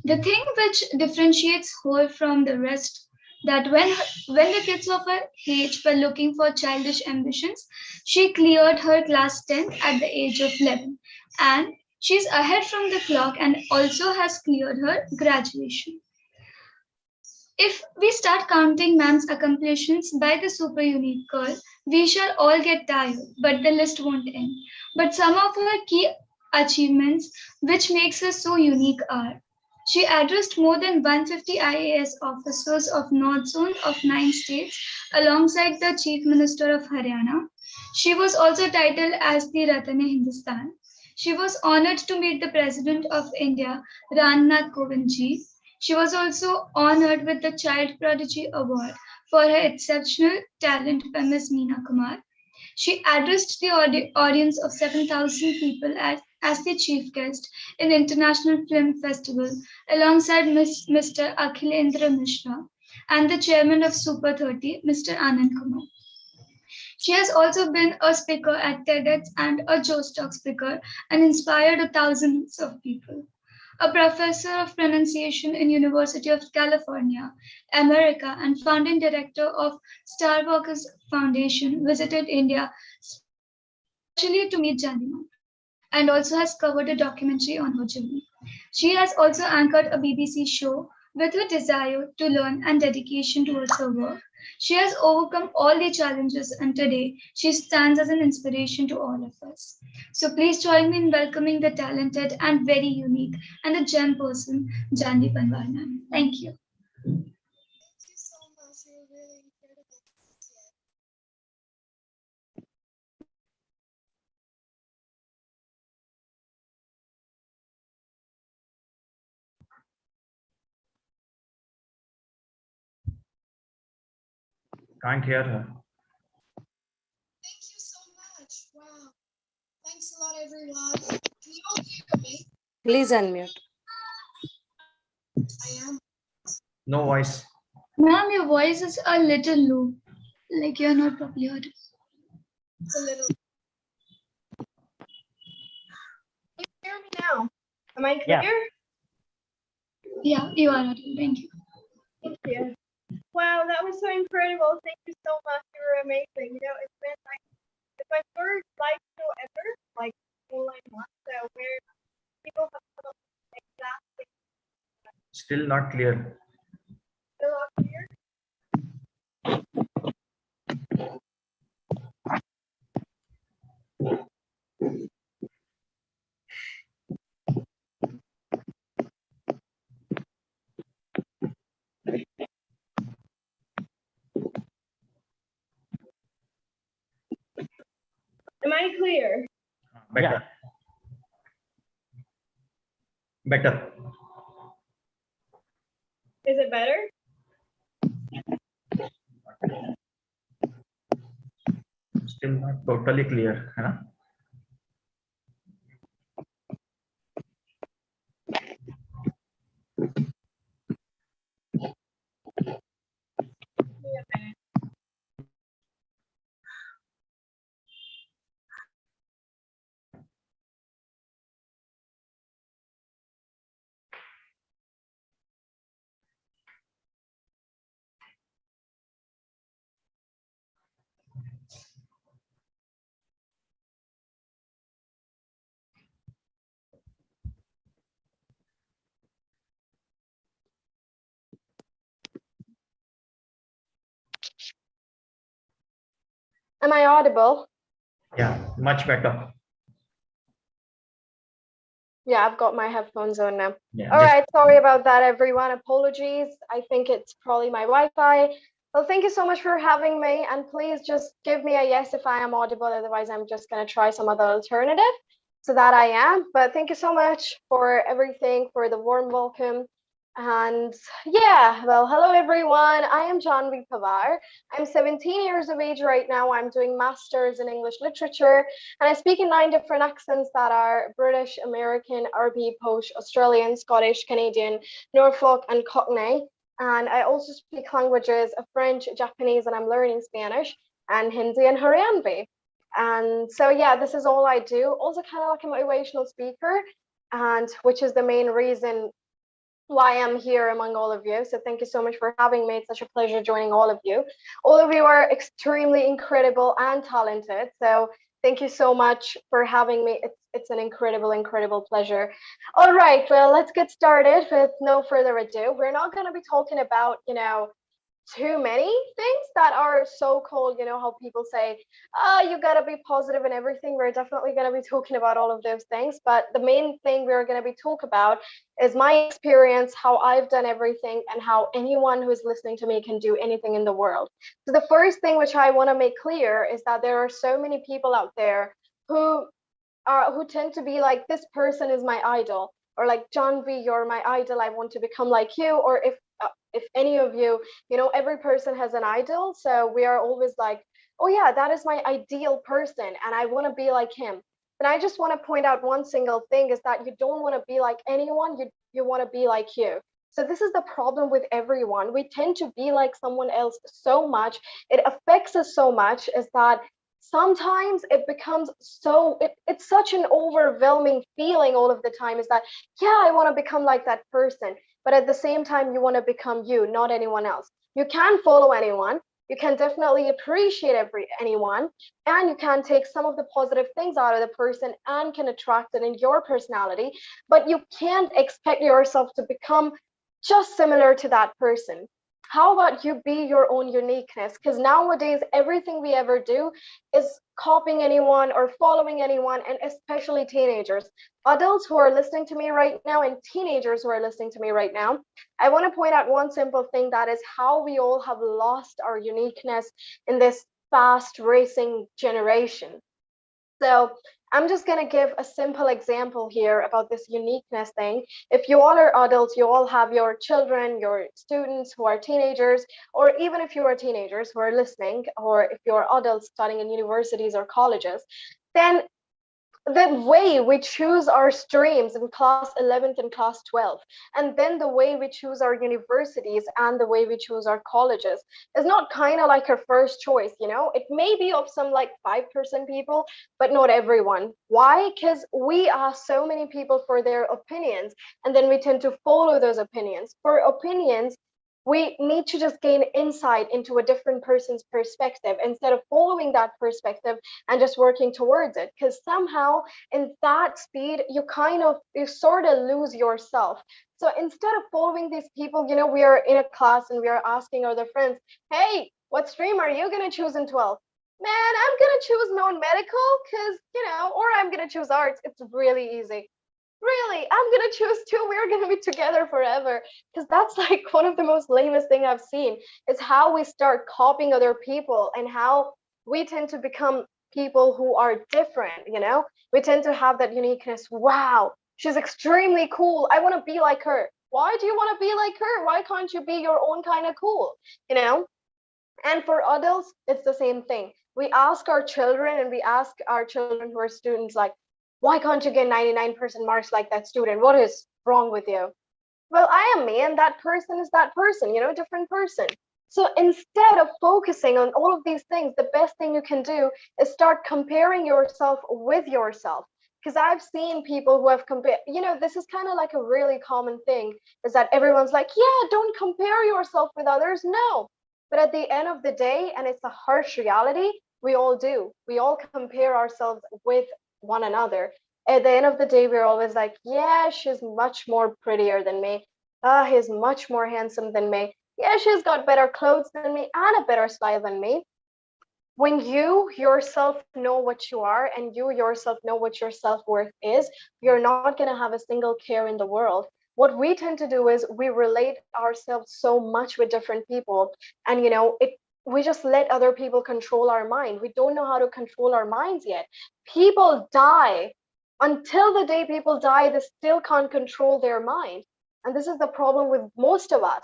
The thing which differentiates her from the rest that when the kids of her age were looking for childish ambitions, she cleared her class 10th at the age of 11. And she's ahead from the clock and also has cleared her graduation. If we start counting ma'am's accomplishments by the super unique girl, we shall all get tired, but the list won't end. But some of her key achievements, which makes her so unique, are: she addressed more than 150 IAS officers of North Zone of 9 states alongside the Chief Minister of Haryana. She was also titled as the Ratne Hindustan. She was honored to meet the President of India, Ramnath Kovind ji. She was also honored with the Child Prodigy Award for her exceptional talent by Ms. Meena Kumar. She addressed the audience of 7,000 people as the chief guest in the International Film Festival alongside Mr. Akhilendra Mishra and the chairman of Super 30, Mr. Anand Kumar. She has also been a speaker at TEDx and a Jostock speaker and inspired thousands of people. A professor of pronunciation in University of California, America, and founding director of Starbucks Foundation, visited India specially to meet Janima, and also has covered a documentary on her journey. She has also anchored a BBC show with her desire to learn and dedication towards her work. She has overcome all the challenges, and today she stands as an inspiration to all of us. So please join me in welcoming the talented and very unique and a gem person, Janvi Panwar ma'am. Thank you. Can't hear her. Thank you so much. Wow. Thanks a lot, everyone. Can you all hear me? Please unmute. I am. No voice. Ma'am, your voice is a little low, like you're not properly heard. It's a little. Can you hear me now? Am I clear? Yeah, you are audible. Thank you. Thank you. Wow, that was so incredible. Thank you so much. You were amazing. You know, it's been like it's my first live show ever, like online one. So where people have come up with exactly Still not clear. still up here. Am I clear? Better. Better. Is it better? Still not totally clear. Huh? Give me a minute. Am I audible? Yeah, much better. Yeah, I've got my headphones on now. Yeah. All right, sorry about that, everyone. Apologies. I think it's probably my Wi-Fi. Well, thank you so much for having me, and please just give me a yes if I am audible. Otherwise, I'm just gonna try some other alternative so that I am. But thank you so much for everything, for the warm welcome. And yeah, well, hello everyone. I am Janvi Pawar. I'm 17 years of age right now. I'm doing masters in English literature, and I speak in 9 different accents that are British, American, Arabic, Posh, Australian, Scottish, Canadian, Norfolk, and Cockney. And I also speak languages of French, Japanese, and I'm learning Spanish, and Hindi and Haryanvi. And so yeah, this is all I do. Also kind of like a motivational speaker, and which is the main reason why I'm here among all of you. So thank you so much for having me. It's such a pleasure joining all of you. All of you are extremely incredible and talented. So thank you so much for having me. It's an incredible pleasure. All right, well, let's get started with no further ado. We're not going to be talking about, too many things that are so-called, how people say, you got to be positive and everything. We're definitely going to be talking about all of those things. But the main thing we're going to be talking about is my experience, how I've done everything, and how anyone who is listening to me can do anything in the world. So the first thing which I want to make clear is that there are so many people out there who tend to be like, this person is my idol, or like, Janvi, you're my idol, I want to become like you. Or if any of you, every person has an idol. So we are always like, oh yeah, that is my ideal person and I want to be like him. And I just want to point out one single thing is that you don't want to be like anyone, you want to be like you. So this is the problem with everyone. We tend to be like someone else so much. It affects us so much is that sometimes it becomes it's such an overwhelming feeling all of the time is that, yeah, I want to become like that person. But at the same time, you want to become you, not anyone else. You can follow anyone. You can definitely appreciate anyone, and you can take some of the positive things out of the person and can attract it in your personality. But you can't expect yourself to become just similar to that person. How about you be your own uniqueness? Because nowadays, everything we ever do is copying anyone or following anyone, and especially teenagers. Adults who are listening to me right now and teenagers who are listening to me right now, I want to point out one simple thing, that is how we all have lost our uniqueness in this fast racing generation. So I'm just going to give a simple example here about this uniqueness thing. If you all are adults, you all have your children, your students who are teenagers, or even if you are teenagers who are listening, or if you're adults studying in universities or colleges, then the way we choose our streams in class 11th and class 12th, and then the way we choose our universities and the way we choose our colleges is not kind of like our first choice. It may be of some like 5% people, but not everyone. Why? Because we ask so many people for their opinions, and then we tend to follow those opinions. For opinions, we need to just gain insight into a different person's perspective instead of following that perspective and just working towards it. Because somehow in that speed, you sort of lose yourself. So instead of following these people, we are in a class and we are asking other friends, hey, what stream are you going to choose in 12th? Man, I'm going to choose non-medical because, or I'm going to choose arts. It's really easy. Really, I'm gonna choose two. We're gonna be together forever. Because that's like one of the most lamest thing I've seen is how we start copying other people and how we tend to become people who are different. We tend to have that uniqueness. Wow, she's extremely cool. I want to be like her. Why do you want to be like her? Why can't you be your own kind of cool? And for adults, it's the same thing. We ask our children who are students, like, why can't you get 99% marks like that student? What is wrong with you? Well, I am me and that person is that person, different person. So instead of focusing on all of these things, the best thing you can do is start comparing yourself with yourself. Because I've seen people who have compared, this is kind of like a really common thing, is that everyone's like, yeah, don't compare yourself with others. No. But at the end of the day, and it's a harsh reality, we all do. We all compare ourselves with one another. At the end of the day, we're always like, yeah, she's much more prettier than me. He's much more handsome than me. Yeah, she's got better clothes than me and a better style than me. When you yourself know what you are and you yourself know what your self-worth is, you're not going to have a single care in the world. What we tend to do is we relate ourselves so much with different people, and we just let other people control our mind. We don't know how to control our minds yet. People die. Until the day people die, they still can't control their mind. And this is the problem with most of us.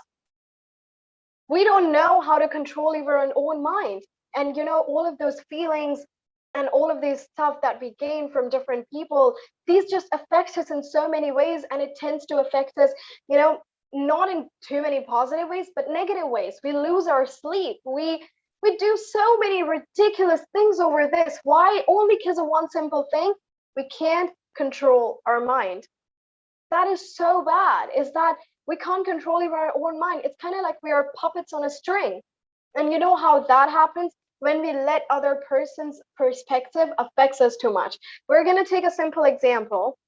We don't know how to control even our own mind. And all of those feelings and all of this stuff that we gain from different people, these just affect us in so many ways, and it tends to affect us, not in too many positive ways, but negative ways. We lose our sleep. We do so many ridiculous things over this. Why? Only because of one simple thing. We can't control our mind. That is so bad, is that We can't control our own mind. It's kind of like we are puppets on a string. And you know how that happens? When we let other person's perspective affects us too much. We're going to take a simple example.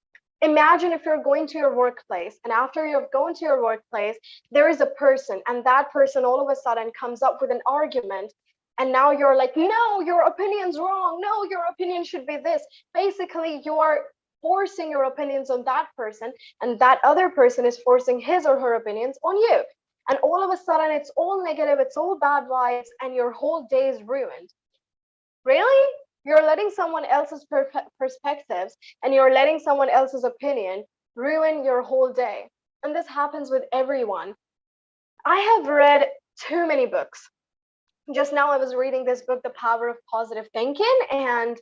Imagine if you're going to your workplace, and after you've gone to your workplace, there is a person, and that person all of a sudden comes up with an argument. And now you're like, no, your opinion's wrong. No, your opinion should be this. Basically, you are forcing your opinions on that person, and that other person is forcing his or her opinions on you. And all of a sudden, it's all negative, it's all bad vibes, and your whole day is ruined. Really? You're letting someone else's perspectives and you're letting someone else's opinion ruin your whole day. And this happens with everyone. I have read too many books. Just now I was reading this book, The Power of Positive Thinking, and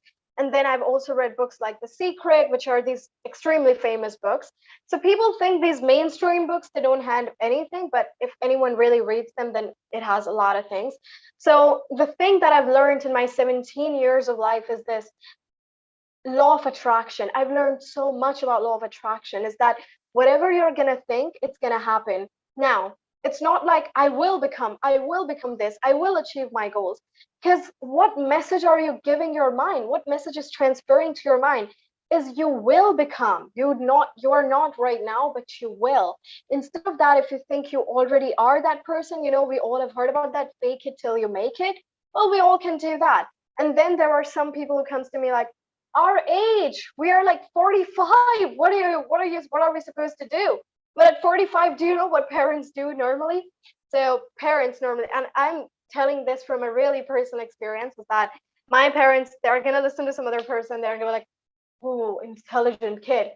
then I've also read books like The Secret, which are these extremely famous books. So people think these mainstream books, they don't have anything, but if anyone really reads them, then it has a lot of things. So the thing that I've learned in my 17 years of life is this law of attraction. I've learned so much about law of attraction, is that whatever you're going to think, it's going to happen. Now, it's not like I will become this, I will achieve my goals. Because what message are you giving your mind? What message is transferring to your mind is you will become. You're not right now, but you will. Instead of that, if you think you already are that person, you know, we all have heard about that, fake it till you make it. Well, we all can do that. And then there are some people who comes to me like, our age, we are like 45. What are we supposed to do? But at 45, do you know what parents do normally? So parents normally, and I'm telling this from a really personal experience, is that my parents, they're going to listen to some other person. They're going to be like, oh, intelligent kid.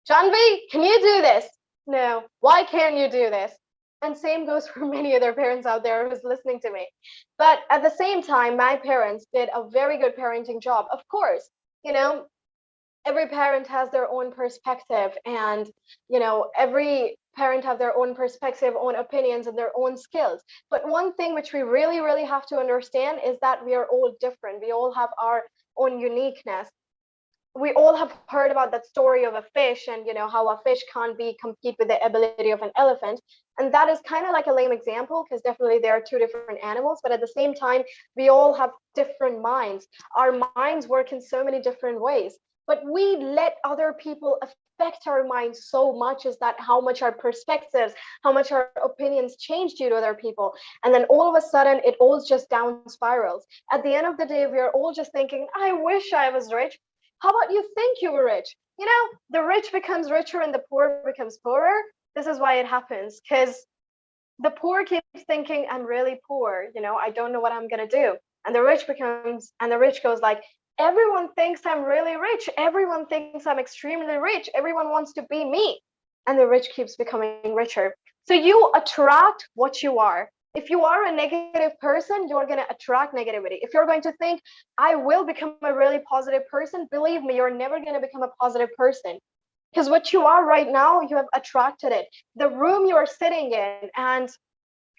Janvi, can you do this? No. Why can't you do this? And same goes for many other parents out there who's listening to me. But at the same time, my parents did a very good parenting job. Of course, you know, every parent has their own perspective, and you know, every parent have their own perspective, own opinions, and their own skills. But one thing which we really have to understand is that we are all different. We all have our own uniqueness. We all have heard about that story of a fish, and you know how a fish can't compete with the ability of an elephant. And that is kind of like a lame example, because definitely there are two different animals, but at the same time, we all have different minds. Our minds work in so many different ways. But we let other people affect our minds so much, is that how much our perspectives, how much our opinions change due to other people. And then all of a sudden, it all just down spirals. At the end of the day, we are all just thinking, I wish I was rich. How about you think you were rich? You know, the rich becomes richer and the poor becomes poorer. This is why it happens, because the poor keeps thinking, I'm really poor. You know, I don't know what I'm going to do. And the rich goes like, everyone thinks I'm really rich. Everyone thinks I'm extremely rich. Everyone wants to be me. And the rich keeps becoming richer. So you attract what you are. If you are a negative person, you're going to attract negativity. If you're going to think, I will become a really positive person, believe me, you're never going to become a positive person. Because what you are right now, you have attracted it. The room you're sitting in and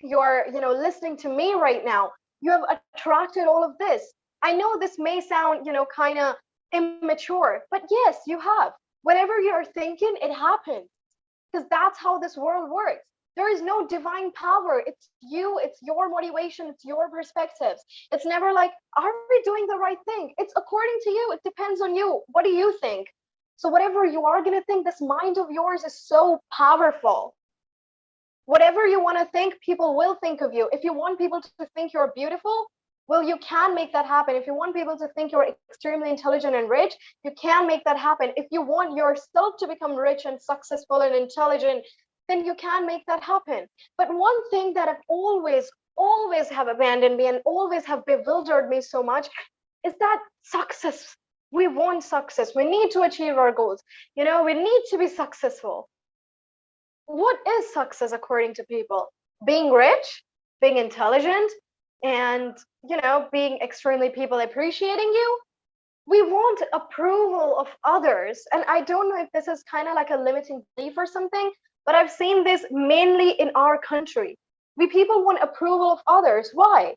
you're, you know, listening to me right now, you have attracted all of this. I know this may sound, you know, kind of immature, but yes, you have. Whatever you're thinking, it happens. Because that's how this world works. There is no divine power. It's you, it's your motivation, it's your perspectives. It's never like, are we doing the right thing? It's according to you. It depends on you. What do you think? So whatever you are going to think, this mind of yours is so powerful. Whatever you want to think, people will think of you. If you want people to think you're beautiful, well, you can make that happen. If you want people to think you're extremely intelligent and rich, you can make that happen. If you want yourself to become rich and successful and intelligent, then you can make that happen. But one thing that I've always have abandoned me and always have bewildered me so much is that success. We want success. We need to achieve our goals. You know, we need to be successful. What is success according to people? Being rich, being intelligent, and, you know, being extremely people appreciating you. We want approval of others. And I don't know if this is kind of like a limiting belief or something, but I've seen this mainly in our country. We people want approval of others. Why?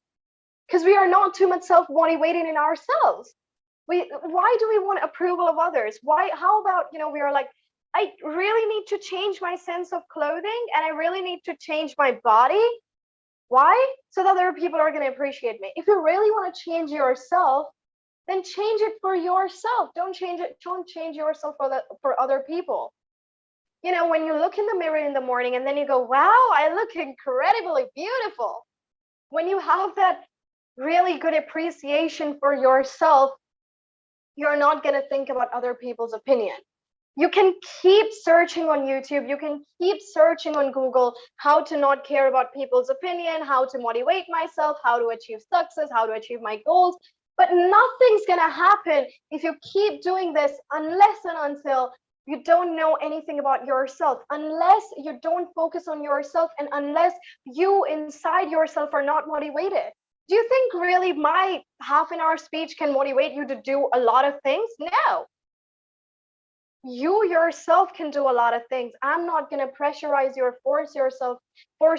Because we are not too much self-motivated in ourselves. Why do we want approval of others? Why? How about, you know, we are like, I really need to change my sense of clothing and I really need to change my body. Why? So that other people are going to appreciate me. If you really want to change yourself, then change it for yourself. Don't change yourself for other people. You know, when you look in the mirror in the morning and then you go, wow, I look incredibly beautiful. When you have that really good appreciation for yourself, you're not going to think about other people's opinion. You can keep searching on YouTube, you can keep searching on Google how to not care about people's opinion, how to motivate myself, how to achieve success, how to achieve my goals. But nothing's going to happen if you keep doing this unless and until you don't know anything about yourself, unless you don't focus on yourself, and unless you inside yourself are not motivated. Do you think really my half-an-hour speech can motivate you to do a lot of things? No. You yourself can do a lot of things. I'm not going to pressurize you or force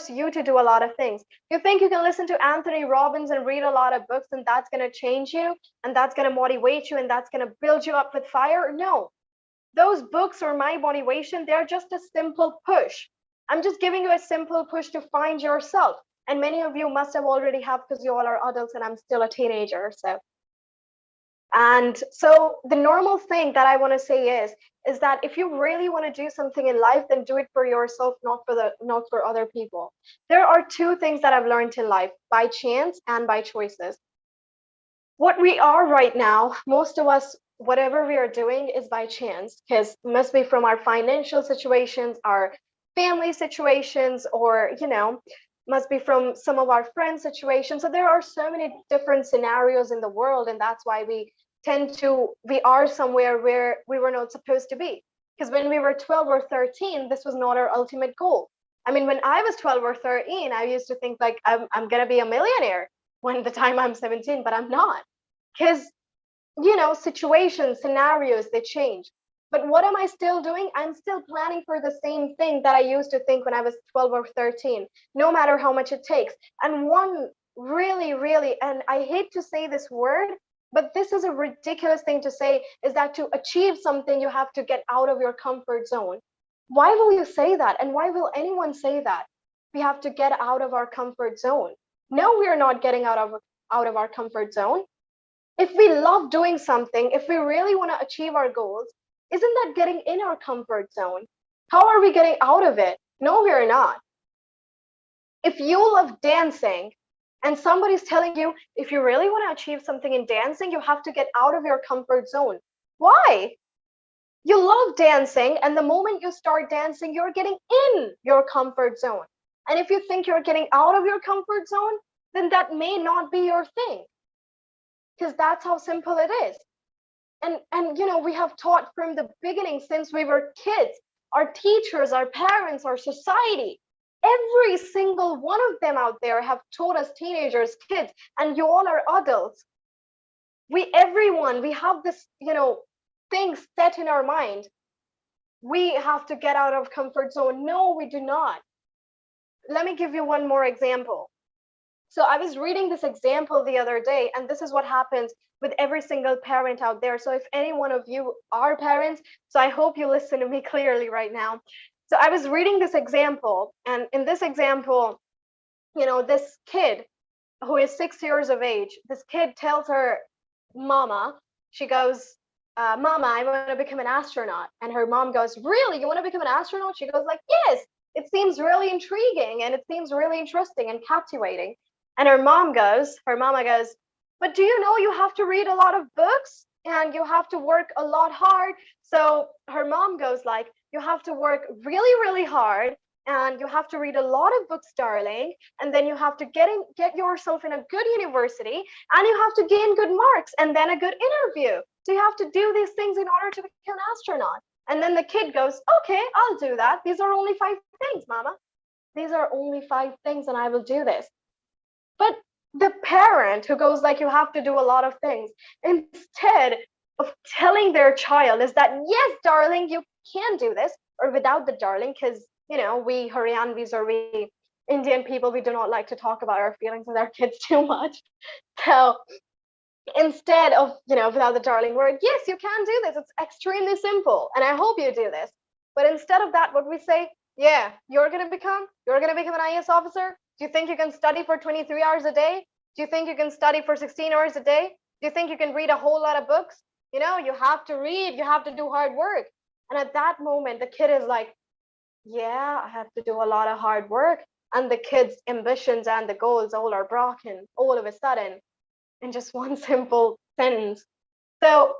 you to do a lot of things. You think you can listen to Anthony Robbins and read a lot of books and that's going to change you and that's going to motivate you and that's going to build you up with fire? No. Those books or my motivation, they're just a simple push. I'm just giving you a simple push to find yourself. And many of you must have already have, because you all are adults and I'm still a teenager. And so the normal thing that I want to say is that if you really want to do something in life, then do it for yourself, not for other people. There are two things that I've learned in life: by chance and by choices. What we are right now, most of us, whatever we are doing is by chance, because it must be from our financial situations, our family situations, or, you know, must be from some of our friends' situations. So there are so many different scenarios in the world, and that's why we are somewhere where we were not supposed to be. Because when we were 12 or 13, this was not our ultimate goal. I mean, when I was 12 or 13, I used to think like I'm gonna be a millionaire when the time I'm 17, but I'm not. Because, you know, situations, scenarios, they change. But what am I still doing? I'm still planning for the same thing that I used to think when I was 12 or 13, no matter how much it takes. And one really, really, and I hate to say this word, but this is a ridiculous thing to say, is that to achieve something, you have to get out of your comfort zone. Why will you say that? And why will anyone say that? We have to get out of our comfort zone. No, we are not getting out of our comfort zone. If we love doing something, if we really want to achieve our goals, isn't that getting in our comfort zone? How are we getting out of it? No, we are not. If you love dancing and somebody's telling you, if you really want to achieve something in dancing, you have to get out of your comfort zone. Why? You love dancing, and the moment you start dancing, you're getting in your comfort zone. And if you think you're getting out of your comfort zone, then that may not be your thing. Because that's how simple it is. And you know, we have taught from the beginning, since we were kids, our teachers, our parents, our society, every single one of them out there have taught us, teenagers, kids, and you all are adults. Everyone, we have this, you know, thing set in our mind. We have to get out of comfort zone. No, we do not. Let me give you one more example. So I was reading this example the other day, and this is what happens with every single parent out there. So if any one of you are parents, so I hope you listen to me clearly right now. So I was reading this example, and in this example, you know, this kid who is 6 years of age, this kid tells her mama, she goes, Mama, I want to become an astronaut. And her mom goes, really? You want to become an astronaut? She goes like, yes, it seems really intriguing and it seems really interesting and captivating. And her mama goes, but do you know you have to read a lot of books and you have to work a lot hard? So her mom goes like, you have to work really, really hard and you have to read a lot of books, darling. And then you have to get yourself in a good university and you have to gain good marks and then a good interview. So you have to do these things in order to become an astronaut. And then the kid goes, okay, I'll do that. These are only 5 things, Mama. These are only 5 things and I will do this. But the parent who goes like, you have to do a lot of things, instead of telling their child is that, yes, darling, you can do this, or without the darling, because, you know, we Haryanvis or we Indian people, we do not like to talk about our feelings with our kids too much. So instead of, you know, without the darling word, yes, you can do this. It's extremely simple. And I hope you do this. But instead of that, what we say, yeah, you're gonna become an IAS officer. Do you think you can study for 23 hours a day? Do you think you can study for 16 hours a day? Do you think you can read a whole lot of books? You know, you have to read, you have to do hard work. And at that moment, the kid is like, yeah, I have to do a lot of hard work. And the kid's ambitions and the goals all are broken all of a sudden in just one simple sentence. So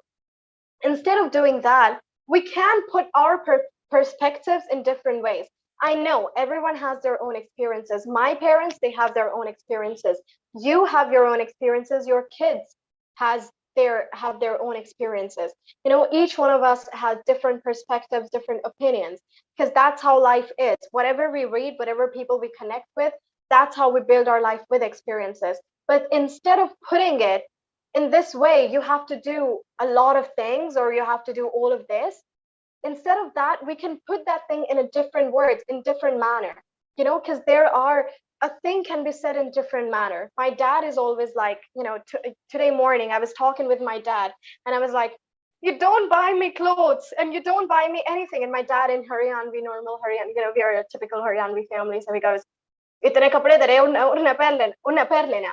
instead of doing that, we can put our perspectives in different ways. I know everyone has their own experiences. My parents, they have their own experiences. You have your own experiences. Your kids have their own experiences. You know, each one of us has different perspectives, different opinions, because that's how life is. Whatever we read, whatever people we connect with, that's how we build our life with experiences. But instead of putting it in this way, you have to do a lot of things or you have to do all of this. Instead of that, we can put that thing in a different words, in different manner, you know, because a thing can be said in different manner. My dad is always like, you know, today morning I was talking with my dad and I was like, you don't buy me clothes and you don't buy me anything. And my dad in Haryanvi, normal Haryanvi, you know, we are a typical Haryanvi family. So he goes, itne kapde dere unna per lena.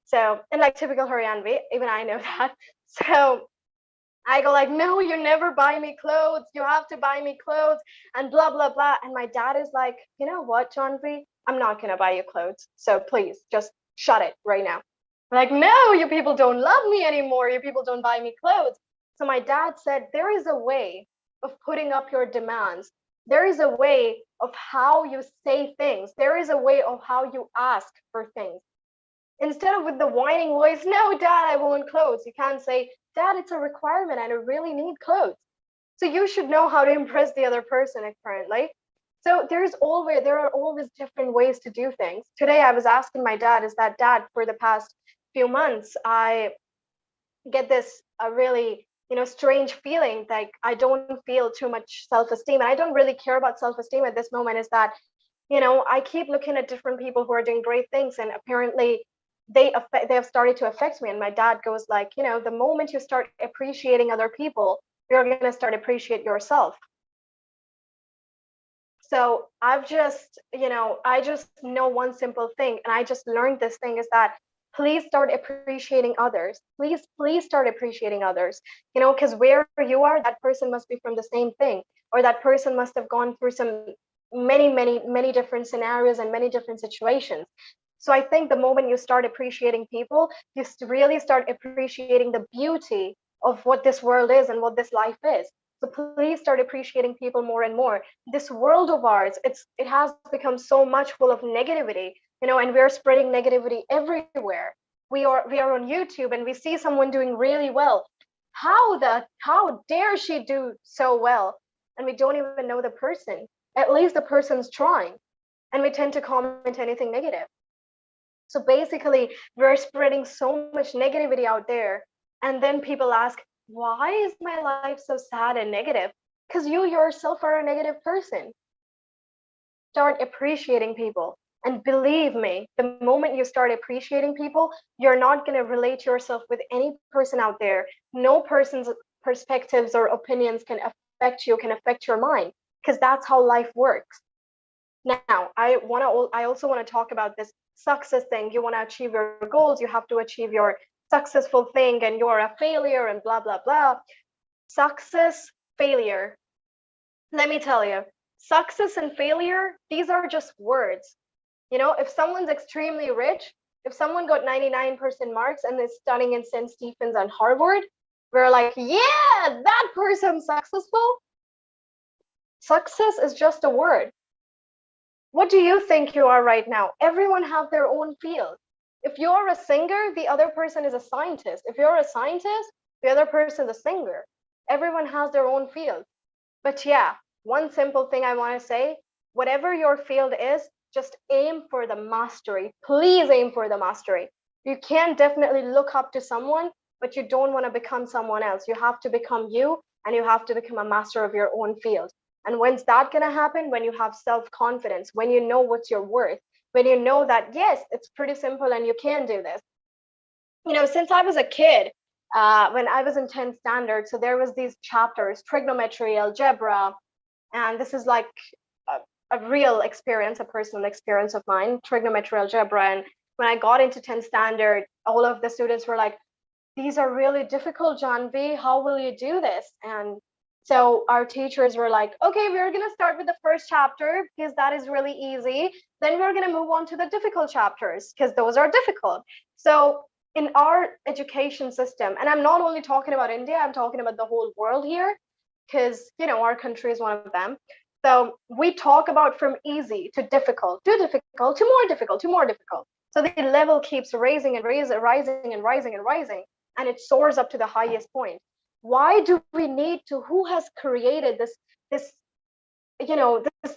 So, in like typical Haryanvi, even I know that. So I go like, no, you never buy me clothes. You have to buy me clothes and blah, blah, blah. And my dad is like, you know what, Janvi? I'm not going to buy you clothes. So please just shut it right now. I'm like, no, you people don't love me anymore. You people don't buy me clothes. So my dad said, there is a way of putting up your demands. There is a way of how you say things. There is a way of how you ask for things. Instead of with the whining voice, no, dad, I want clothes. You can't say, dad, it's a requirement and I really need clothes. So you should know how to impress the other person apparently. So there are always different ways to do things. Today I was asking my dad, is that dad, for the past few months, I get this really, you know, strange feeling, like I don't feel too much self-esteem. And I don't really care about self-esteem at this moment, is that, you know, I keep looking at different people who are doing great things and apparently they have started to affect me. And my dad goes like, you know, the moment you start appreciating other people, you're going to start appreciate yourself. So I just know one simple thing, and I just learned this thing, is that please start appreciating others. Please start appreciating others, you know, because where you are, that person must be from the same thing, or that person must have gone through some many different scenarios and many different situations. So I think the moment you start appreciating people, you really start appreciating the beauty of what this world is and what this life is. So please start appreciating people more and more. This world of ours, it has become so much full of negativity, you know, and we're spreading negativity everywhere. We are on YouTube and we see someone doing really well. How dare she do so well? And we don't even know the person. At least the person's trying. And we tend to comment anything negative. So basically, we're spreading so much negativity out there. And then people ask, why is my life so sad and negative? Because you yourself are a negative person. Start appreciating people. And believe me, the moment you start appreciating people, you're not going to relate yourself with any person out there. No person's perspectives or opinions can affect you, can affect your mind, because that's how life works. Now, I also want to talk about this success thing. You want to achieve your goals, you have to achieve your successful thing, and you're a failure and blah, blah, blah. Success, failure. Let me tell you, success and failure, these are just words. You know, if someone's extremely rich, if someone got 99% marks and is studying in St. Stephen's and Harvard, we're like, yeah, that person's successful. Success is just a word. What do you think you are right now? Everyone have their own field. If you're a singer, the other person is a scientist. If you're a scientist, the other person is a singer. Everyone has their own field. But yeah, one simple thing I want to say, whatever your field is, just aim for the mastery. Please aim for the mastery. You can definitely look up to someone, but you don't want to become someone else. You have to become you, and you have to become a master of your own field. And when's that going to happen? When you have self-confidence, when you know what's your worth, when you know that, yes, it's pretty simple and you can do this. You know, since I was a kid, when I was in 10th standard, so there was these chapters, trigonometry, algebra, And this is like a real experience, a personal experience of mine, trigonometry algebra. And when I got into 10th standard, all of the students were like, these are really difficult, Janvi. How will you do this? And so our teachers were like, okay, we're going to start with the first chapter because that is really easy. Then we're going to move on to the difficult chapters because those are difficult. So in our education system, and I'm not only talking about India, I'm talking about the whole world here, because, you know, our country is one of them. So we talk about from easy to difficult, to difficult, to more difficult, to more difficult. So the level keeps rising and rising and rising and rising, and it soars up to the highest point. Why do we need to, who has created this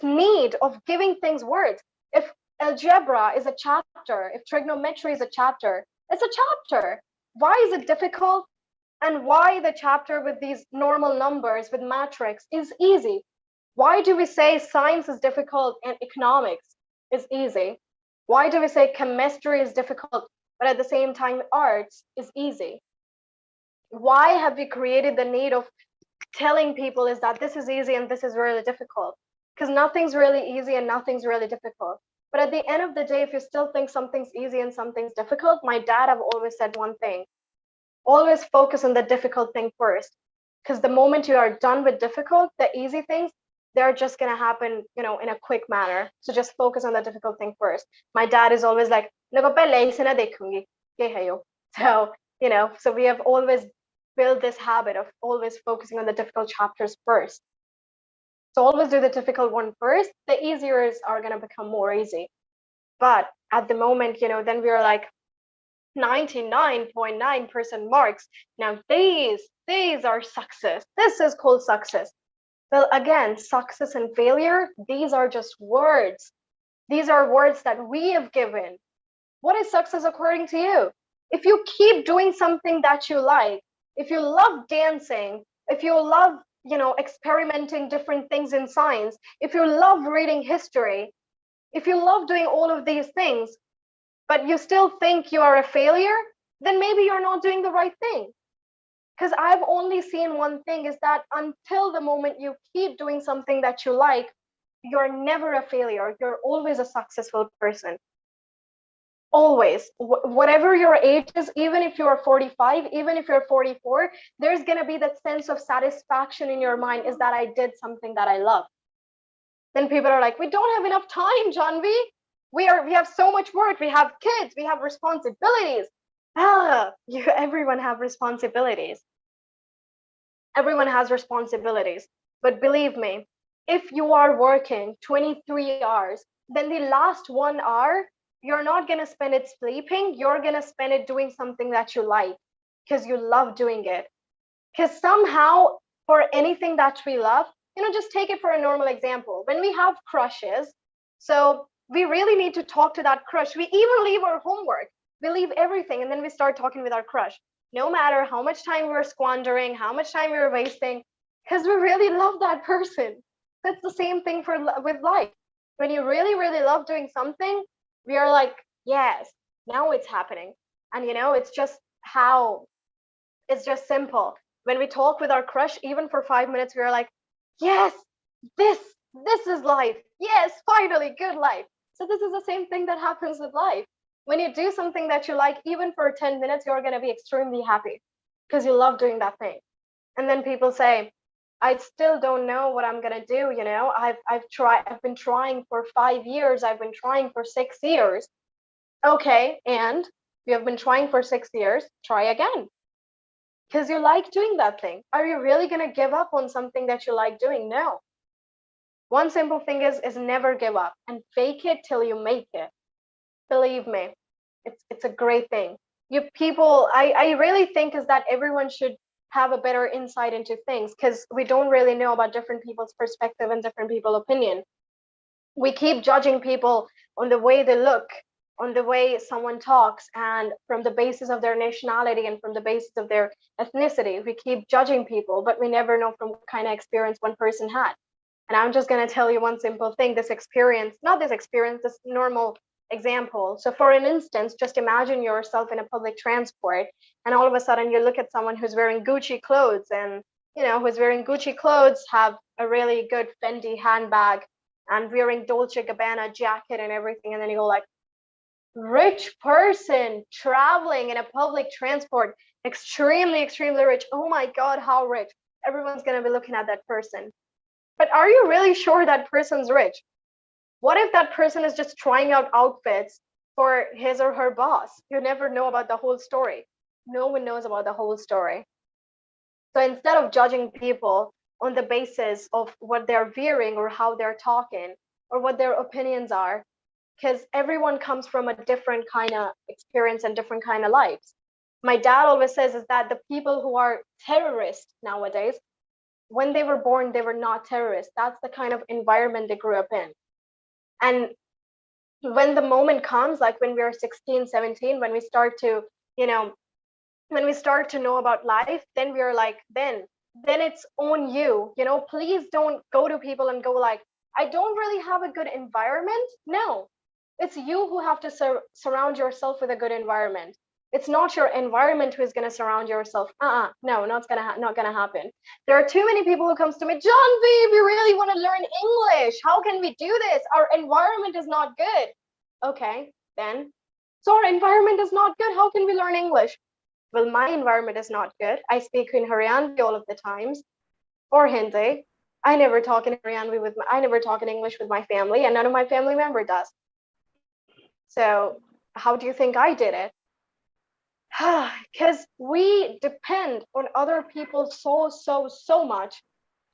need of giving things words? If algebra is a chapter, if trigonometry is a chapter, it's a chapter. Why is it difficult? And why the chapter with these normal numbers with matrix is easy? Why do we say science is difficult and economics is easy? Why do we say chemistry is difficult, but at the same time, arts is easy? Why have we created the need of telling people is that this is easy and this is really difficult? Because nothing's really easy and nothing's really difficult. But at the end of the day, if you still think something's easy and something's difficult, my dad have always said one thing: always focus on the difficult thing first. Because the moment you are done with difficult, the easy things, they're just going to happen, you know, in a quick manner. So just focus on the difficult thing first. My dad is always like, so, you know, so we have always built this habit of always focusing on the difficult chapters first. So always do the difficult one first. The easier are going to become more easy. But at the moment, you know, then we are like 99.9% marks. Now these are success. This is called success. Well, again, success and failure, these are just words. These are words that we have given. What is success according to you? If you keep doing something that you like, if you love dancing, if you love, you know, experimenting different things in science, if you love reading history, if you love doing all of these things, but you still think you are a failure, then maybe you're not doing the right thing. Because I've only seen one thing, is that until the moment you keep doing something that you like, you're never a failure. You're always a successful person. Always. Whatever your age is, even if you're 45, even if you're 44, there's going to be that sense of satisfaction in your mind, is that I did something that I love. Then people are like, we don't have enough time, Janvi. We have so much work. We have kids. We have responsibilities. Everyone have responsibilities. Everyone has responsibilities. But believe me, if you are working 23 hours, then the last 1 hour, you're not going to spend it sleeping. You're going to spend it doing something that you like, because you love doing it. Because somehow, for anything that we love, you know, just take it for a normal example. When we have crushes, so we really need to talk to that crush. We even leave our homework. We leave everything, and then we start talking with our crush. No matter how much time we're squandering, how much time we're wasting, because we really love that person. That's the same thing with life. When you really, really love doing something, we are like, yes, now it's happening. And, you know, it's just simple. When we talk with our crush, even for 5 minutes, we are like, yes, this is life. Yes, finally, good life. So this is the same thing that happens with life. When you do something that you like, even for 10 minutes, you're going to be extremely happy because you love doing that thing. And then people say, I still don't know what I'm going to do. You know, I've been trying for 5 years. I've been trying for 6 years. Okay. And you have been trying for 6 years. Try again. Because you like doing that thing. Are you really going to give up on something that you like doing? No. One simple thing is never give up, and fake it till you make it. Believe me, it's a great thing. You people, I really think is that everyone should have a better insight into things, because we don't really know about different people's perspective and different people's opinion. We keep judging people on the way they look, on the way someone talks, and from the basis of their nationality and from the basis of their ethnicity. We keep judging people, but we never know from what kind of experience one person had. And I'm just going to tell you one simple thing, this normal example. So for an instance, just imagine yourself in a public transport, and all of a sudden you look at someone who's wearing Gucci clothes and who's wearing Gucci clothes, have a really good Fendi handbag and wearing Dolce Gabbana jacket and everything. And then you go like, rich person traveling in a public transport, extremely, extremely rich. Oh my God, how rich. Everyone's going to be looking at that person. But are you really sure that person's rich? What if that person is just trying out outfits for his or her boss? You never know about the whole story. No one knows about the whole story. So instead of judging people on the basis of what they're wearing or how they're talking or what their opinions are, because everyone comes from a different kind of experience and different kind of lives. My dad always says is that the people who are terrorists nowadays, when they were born, they were not terrorists. That's the kind of environment they grew up in. And when the moment comes, like when we are 16, 17, when we start to, when we start to know about life, then we are like, then it's on you. Please don't go to people and go like, I don't really have a good environment. No, it's you who have to surround yourself with a good environment. It's not your environment who is going to surround yourself. No, not gonna happen. There are too many people who comes to me, John V, we really want to learn English. How can we do this? Our environment is not good. Okay, then. So our environment is not good. How can we learn English? Well, my environment is not good. I speak in Haryanvi all of the times, or Hindi. I never talk in English with my family, and none of my family member does. So how do you think I did it? Because we depend on other people so much,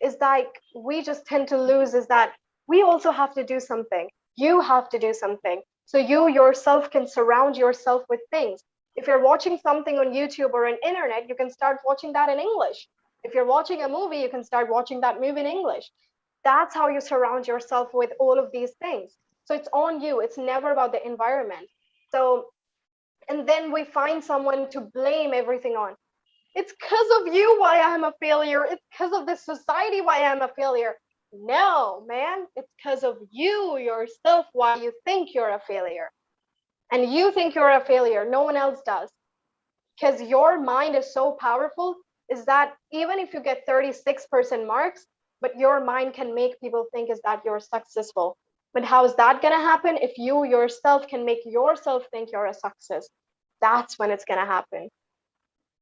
is like we just tend to lose is that we also have to do something. You have to do something. So you yourself can surround yourself with things. If you're watching something on YouTube or on internet, you can start watching that in English. If you're watching a movie, you can start watching that movie in English. That's how you surround yourself with all of these things. So it's on you. It's never about the environment. So, and then we find someone to blame everything on. It's because of you why I'm a failure. It's because of this society why I'm a failure. No, man, it's because of you yourself why you think you're a failure. And you think you're a failure. No one else does. Because your mind is so powerful, is that even if you get 36% marks, but your mind can make people think is that you're successful. But how is that going to happen? If you yourself can make yourself think you're a success, that's when it's going to happen.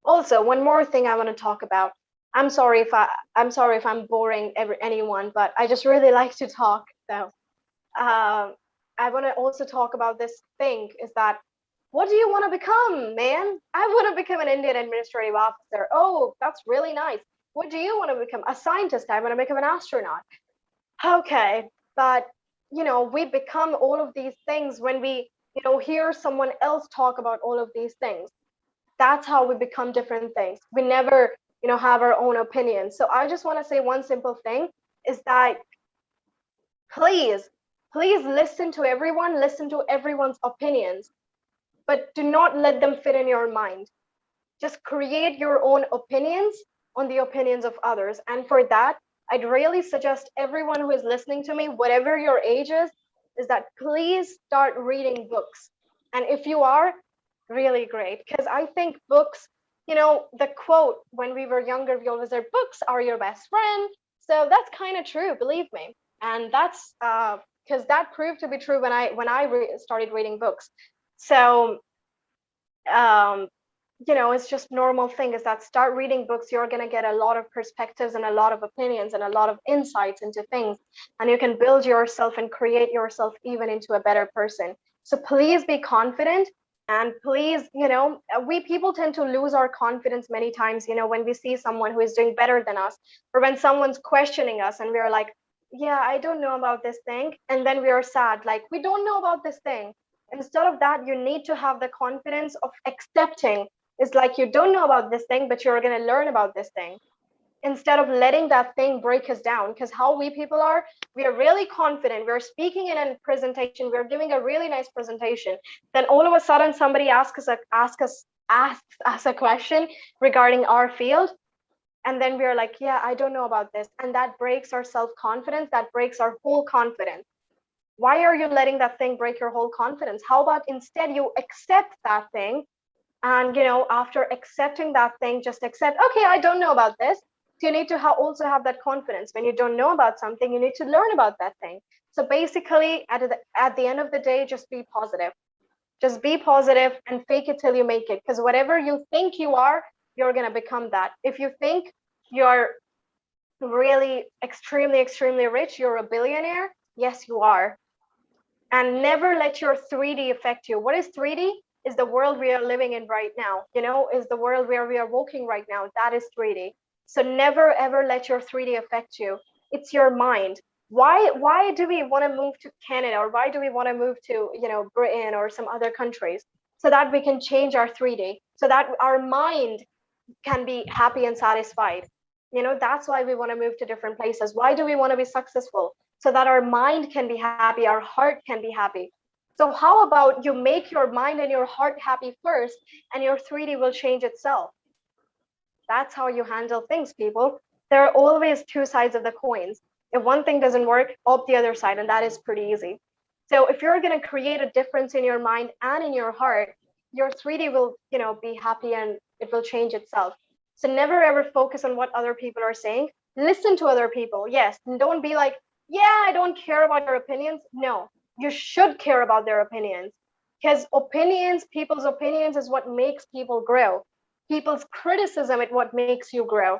Also, one more thing I want to talk about. I'm sorry if I'm boring anyone, but I just really like to talk. So I want to also talk about this thing is that, what do you want to become, man? I want to become an Indian administrative officer. Oh, that's really nice. What do you want to become? A scientist. I want to become an astronaut. Okay, but we become all of these things when we hear someone else talk about all of these things. That's how we become different things. We never have our own opinions. So I just want to say one simple thing is that please listen to everyone, listen to everyone's opinions, but do not let them fit in your mind. Just create your own opinions on the opinions of others. And for that, I'd really suggest everyone who is listening to me, whatever your age is that please start reading books. And if you are, really great, because I think books, the quote when we were younger, we always said books are your best friend. So that's kind of true, believe me. And that's because that proved to be true when I started reading books. So it's just normal thing is that start reading books, you're going to get a lot of perspectives and a lot of opinions and a lot of insights into things, and you can build yourself and create yourself even into a better person. So please be confident. And please, we people tend to lose our confidence many times, when we see someone who is doing better than us, or when someone's questioning us and we're like, yeah, I don't know about this thing. And then we are sad, like, we don't know about this thing. Instead of that, you need to have the confidence of accepting. It's like, you don't know about this thing, but you're going to learn about this thing. Instead of letting that thing break us down, because how we people are, we are really confident. We're speaking in a presentation. We're giving a really nice presentation. Then all of a sudden, somebody asks us a question regarding our field. And then we're like, yeah, I don't know about this. And that breaks our self-confidence. That breaks our whole confidence. Why are you letting that thing break your whole confidence? How about instead you accept that thing? And, after accepting that thing, just accept, okay, I don't know about this. So you need to also have that confidence. When you don't know about something, you need to learn about that thing. So basically, at the end of the day, just be positive. Just be positive and fake it till you make it. Because whatever you think you are, you're going to become that. If you think you're really extremely, extremely rich, you're a billionaire, yes, you are. And never let your 3D affect you. What is 3D? Is the world we are living in right now, is the world where we are walking right now. That is 3D. So never ever let your 3D affect you. It's your mind. Why do we want to move to Canada, or why do we want to move to Britain or some other countries? So that we can change our 3D, so that our mind can be happy and satisfied. That's why we want to move to different places. Why do we want to be successful? So that our mind can be happy, our heart can be happy. So how about you make your mind and your heart happy first, and your 3D will change itself? That's how you handle things, people. There are always two sides of the coins. If one thing doesn't work, opt the other side, and that is pretty easy. So if you're going to create a difference in your mind and in your heart, your 3D will, be happy, and it will change itself. So never ever focus on what other people are saying. Listen to other people. Yes. And don't be like, yeah, I don't care about your opinions. No, you should care about their opinions, because people's opinions is what makes people grow. People's criticism is what makes you grow.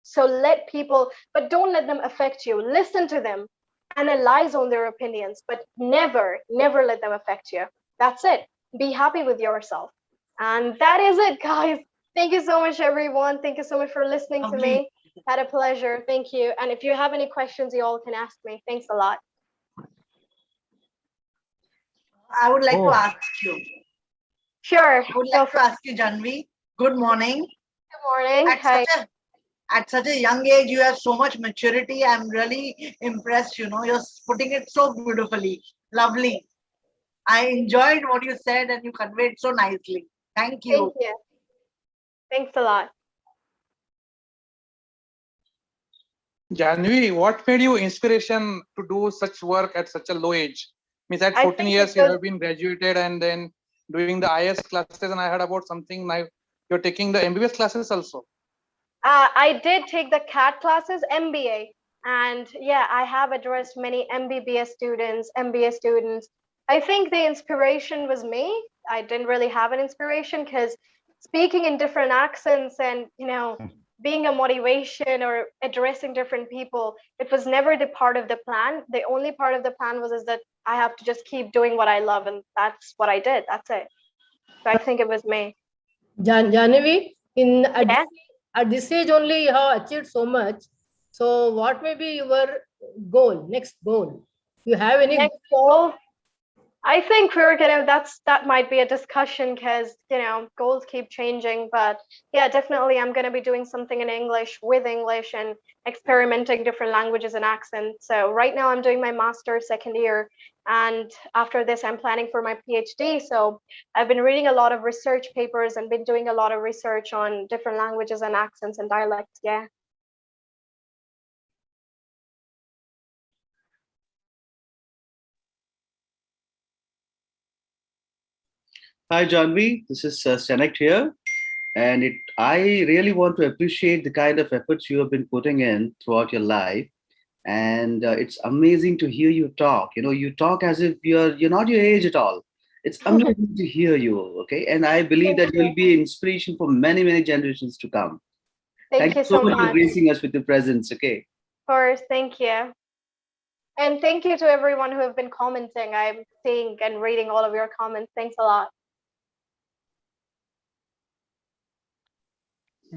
So let people, but don't let them affect you. Listen to them, analyze on their opinions, but never, never let them affect you. That's it. Be happy with yourself. And that is it, guys. Thank you so much, everyone. Thank you so much for listening to me. Had a pleasure. Thank you. And if you have any questions, you all can ask me. Thanks a lot. I would like to ask you. Sure. I would like to ask you, Janvi. Good morning. Good morning. At such a young age, you have so much maturity. I'm really impressed. You're putting it so beautifully. Lovely. I enjoyed what you said, and you conveyed so nicely. Thank you. Thank you. Thanks a lot. Janvi, what made you inspiration to do such work at such a low age? Means at 14 years you have been graduated and then doing the IS classes, and I heard about something like you're taking the MBBS classes also. I did take the CAT classes, MBA, and yeah, I have addressed many MBBS students, MBA students. I think the inspiration was me. I didn't really have an inspiration, because speaking in different accents and being a motivation or addressing different people, it was never the part of the plan. The only part of the plan is that I have to just keep doing what I love, and that's what I did. That's it. So I think it was me. Jahnavi, at this age only you have achieved so much. So what may be your goal, next goal? You have any next goal? I think that might be a discussion, because goals keep changing, but yeah, definitely I'm going to be doing something in English, with English, and experimenting different languages and accents. So right now I'm doing my master's second year, and after this I'm planning for my PhD. So I've been reading a lot of research papers and been doing a lot of research on different languages and accents and dialects. Yeah. Hi, Janvi. This is Senek here. And I really want to appreciate the kind of efforts you have been putting in throughout your life. And it's amazing to hear you talk. You talk as if you're not your age at all. It's amazing to hear you, okay? And I believe that you'll be an inspiration for many, many generations to come. Thank you so much much for gracing us with your presence, okay? Of course, thank you. And thank you to everyone who have been commenting. I'm seeing and reading all of your comments. Thanks a lot.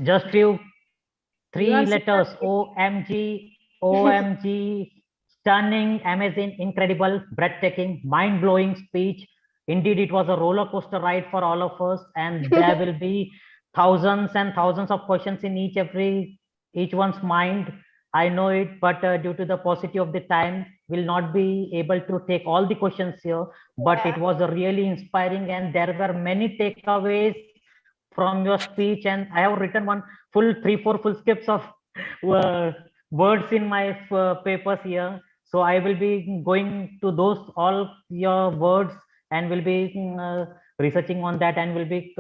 Just three letters: OMG, OMG, stunning, amazing, incredible, breathtaking, mind-blowing speech. Indeed, it was a roller coaster ride for all of us, and there will be thousands and thousands of questions in each one's mind. I know it, but due to the paucity of the time, we'll not be able to take all the questions here. But it was really inspiring, and there were many takeaways from your speech, and I have written 3-4 full scripts of words in my papers here. So I will be going to all your words, and will be researching on that, and will be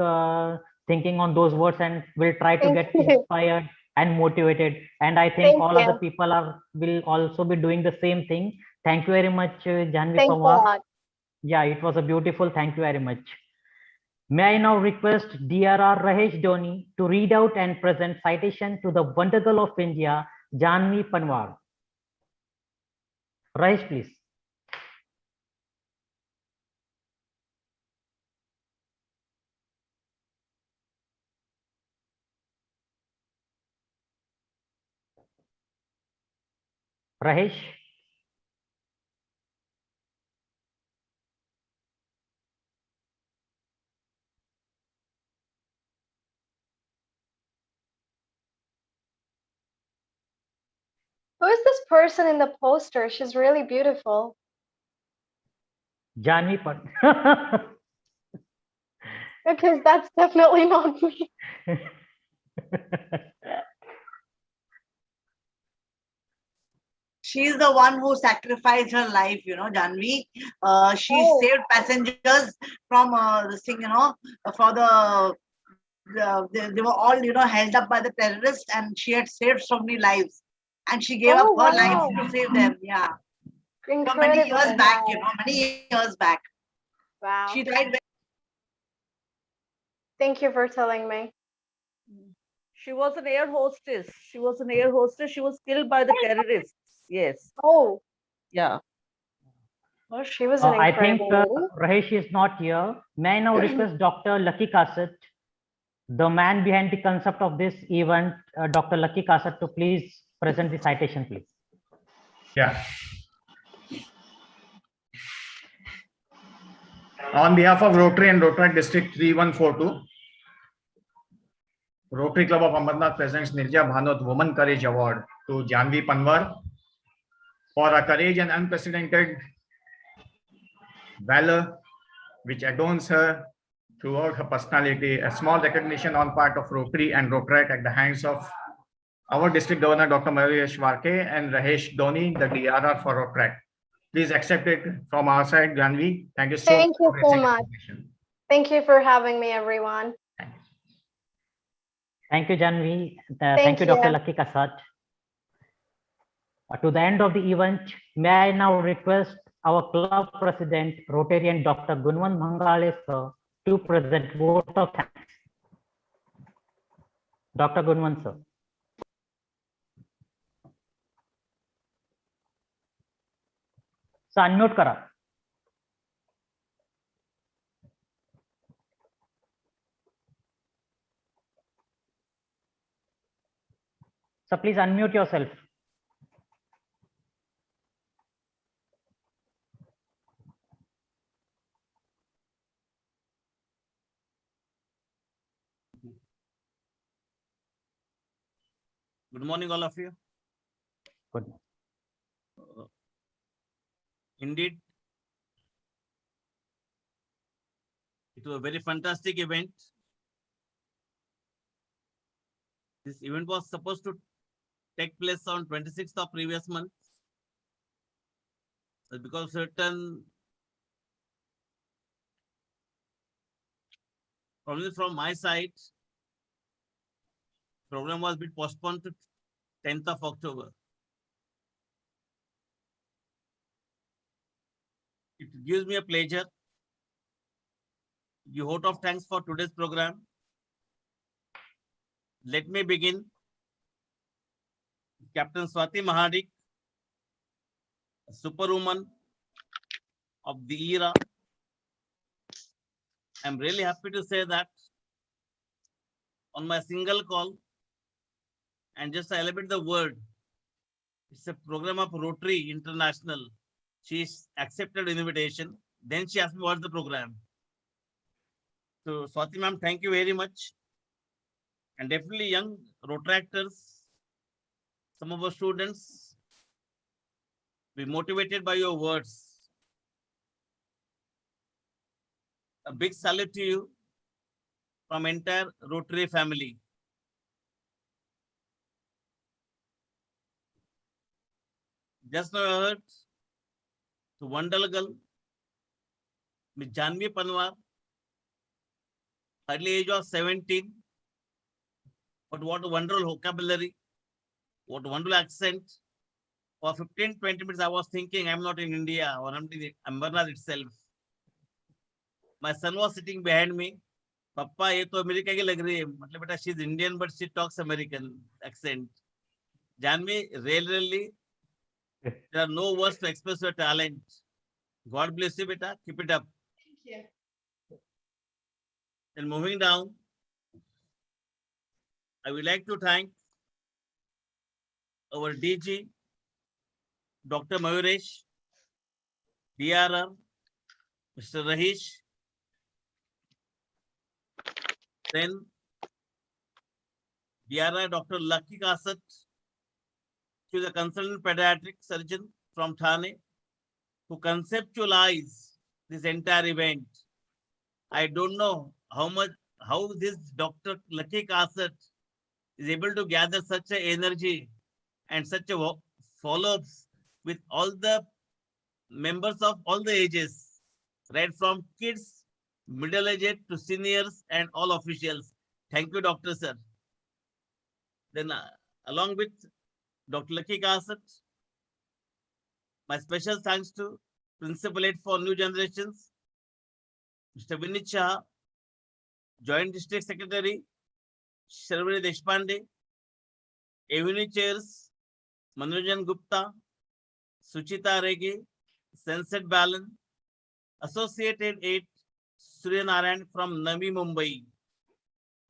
thinking on those words, and will try to get inspired and motivated. And I think Thank all you. other people will also be doing the same thing. Thank you very much, Janvi Thanks a Pawar. lot. Yeah, it was a beautiful. Thank you very much. May I now request DRR Rahesh Dhoni to read out and present citation to the Wonder Girl of India, Janvi Panwar. Rahesh, please. Rahesh. Who is this person in the poster? She's really beautiful. Janvi Panwar. Because that's definitely not me. She's the one who sacrificed her life, Janvi. She saved passengers from this thing, for they were all, held up by the terrorists, and she had saved so many lives. And she gave up her life to save them. Yeah. So many years back, many years back. Wow. She died. Thank you for telling me. She was an air hostess. She was an air hostess. She was killed by the terrorists. Yes. Oh. Yeah. Well, she was an I think incredible lady. Rahesh is not here. May I now request Dr. Lucky Kasset, the man behind the concept of this event, Dr. Lucky Kasset, to please present the citation, please. Yeah. On behalf of Rotary and Rotaract District 3142, Rotary Club of Ambernath presents Neerja Bhanot Woman Courage Award to Janvi Panwar for her courage and unprecedented valor which adorns her throughout her personality. A small recognition on part of Rotary and Rotaract at the hands of our District Governor Dr. Mayuresh Varke and Rahesh Dhoni, the DRR for Rotaract. Please accept it from our side, Janvi. Thank you so much. Thank you so much. Thank you for having me, everyone. Thank you, Janvi. Thank you, Dr. Lucky Kasat. To the end of the event, may I now request our club president, Rotarian Dr. Gunwan Mangale sir, to present vote of thanks. Dr. Gunwan sir. So unmute kara. So please unmute yourself. Good morning, all of you. Good. Indeed, it was a very fantastic event. This event was supposed to take place on 26th of previous month. But because of certain problems from my side, program was been postponed to 10th of October. It gives me a pleasure. Give vote of thanks for today's program. Let me begin. Captain Swati Mahadik, a superwoman of the era. I'm really happy to say that on my single call, and just to elevate the word, it's a program of Rotary International. She's accepted invitation. Then she asked me what's the program. So Swati ma'am, thank you very much. And definitely young Rotaractors, some of our students, be motivated by your words. A big salute to you from entire Rotary family. Just now I heard the Wonder Girl, Ms. Janvi Panwar, early age of 17, But what a wonderful vocabulary, what a wonderful accent. For 15-20 minutes, I was thinking I'm not in India or I'm in Ambernath itself. My son was sitting behind me. Papa, ये तो America की लग रही है. मतलब बेटा, she's Indian, but she talks American accent. Janvi, really, there are no words to express your talent. God bless you, beta. Keep it up. Thank you. And moving down, I would like to thank our DG, Dr. Mayuresh, DRR, Mr. Rahesh, then DRR Dr. Lucky Kasat, who is a consultant pediatric surgeon from Thane, who conceptualized this entire event. I don't know how this Dr. Lucky Kasat is able to gather such an energy and such a follow-ups with all the members of all the ages, right from kids, middle-aged to seniors and all officials. Thank you, Dr. Sir. Then along with Dr. Lucky Kasat, my special thanks to Principal Head for New Generations, Mr. Vinit Shah, Joint District Secretary, Sharvani Deshpande, Avenue Chairs, Manojan Gupta, Suchita Rege, Sunset Balan, Associated Aid, Surya Narayan from Navi Mumbai.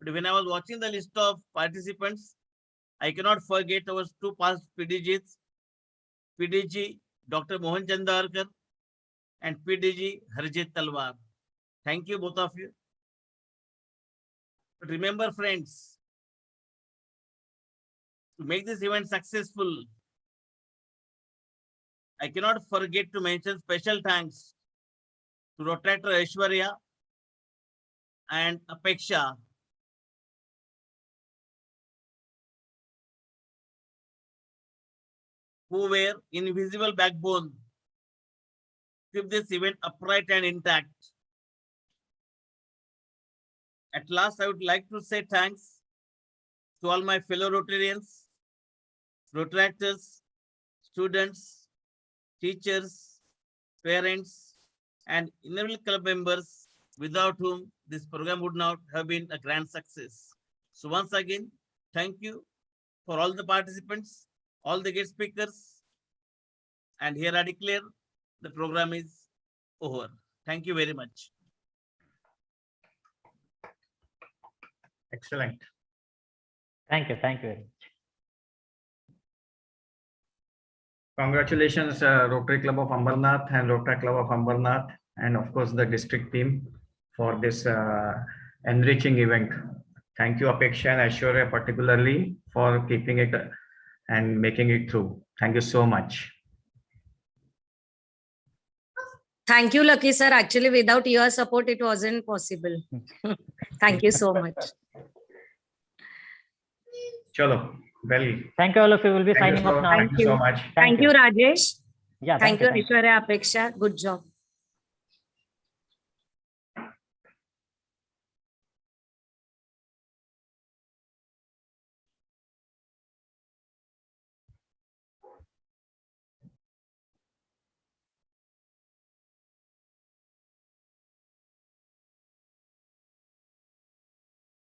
But when I was watching the list of participants, I cannot forget our two past PDGs, PDG Dr. Mohan Chandarkar and PDG Harjit Talwar. Thank you, both of you. But remember, friends, to make this event successful, I cannot forget to mention special thanks to Rotator Aishwarya and Apeksha, who were invisible backbone to keep this event upright and intact. At last, I would like to say thanks to all my fellow Rotarians, Rotaractors, students, teachers, parents, and innumerable club members without whom this program would not have been a grand success. So once again, thank you for all the participants, all the guest speakers, and here I declare the program is over. Thank you very much. Excellent. Thank you very much. Congratulations, Rotary Club of Ambernath and Rotary Club of Ambernath, and of course the district team for this enriching event. Thank you, Apeksha and Aishwarya, particularly for keeping it and making it through. Thank you so much. Thank you, Lucky sir. Actually, without your support, it wasn't possible. Thank you so much. Chalo, well. Thank you all of you. Will be signing off now. Thank you so much. Thank you, Rajesh. Yeah. Thank you, Aishwarya, Apeksha. Good job.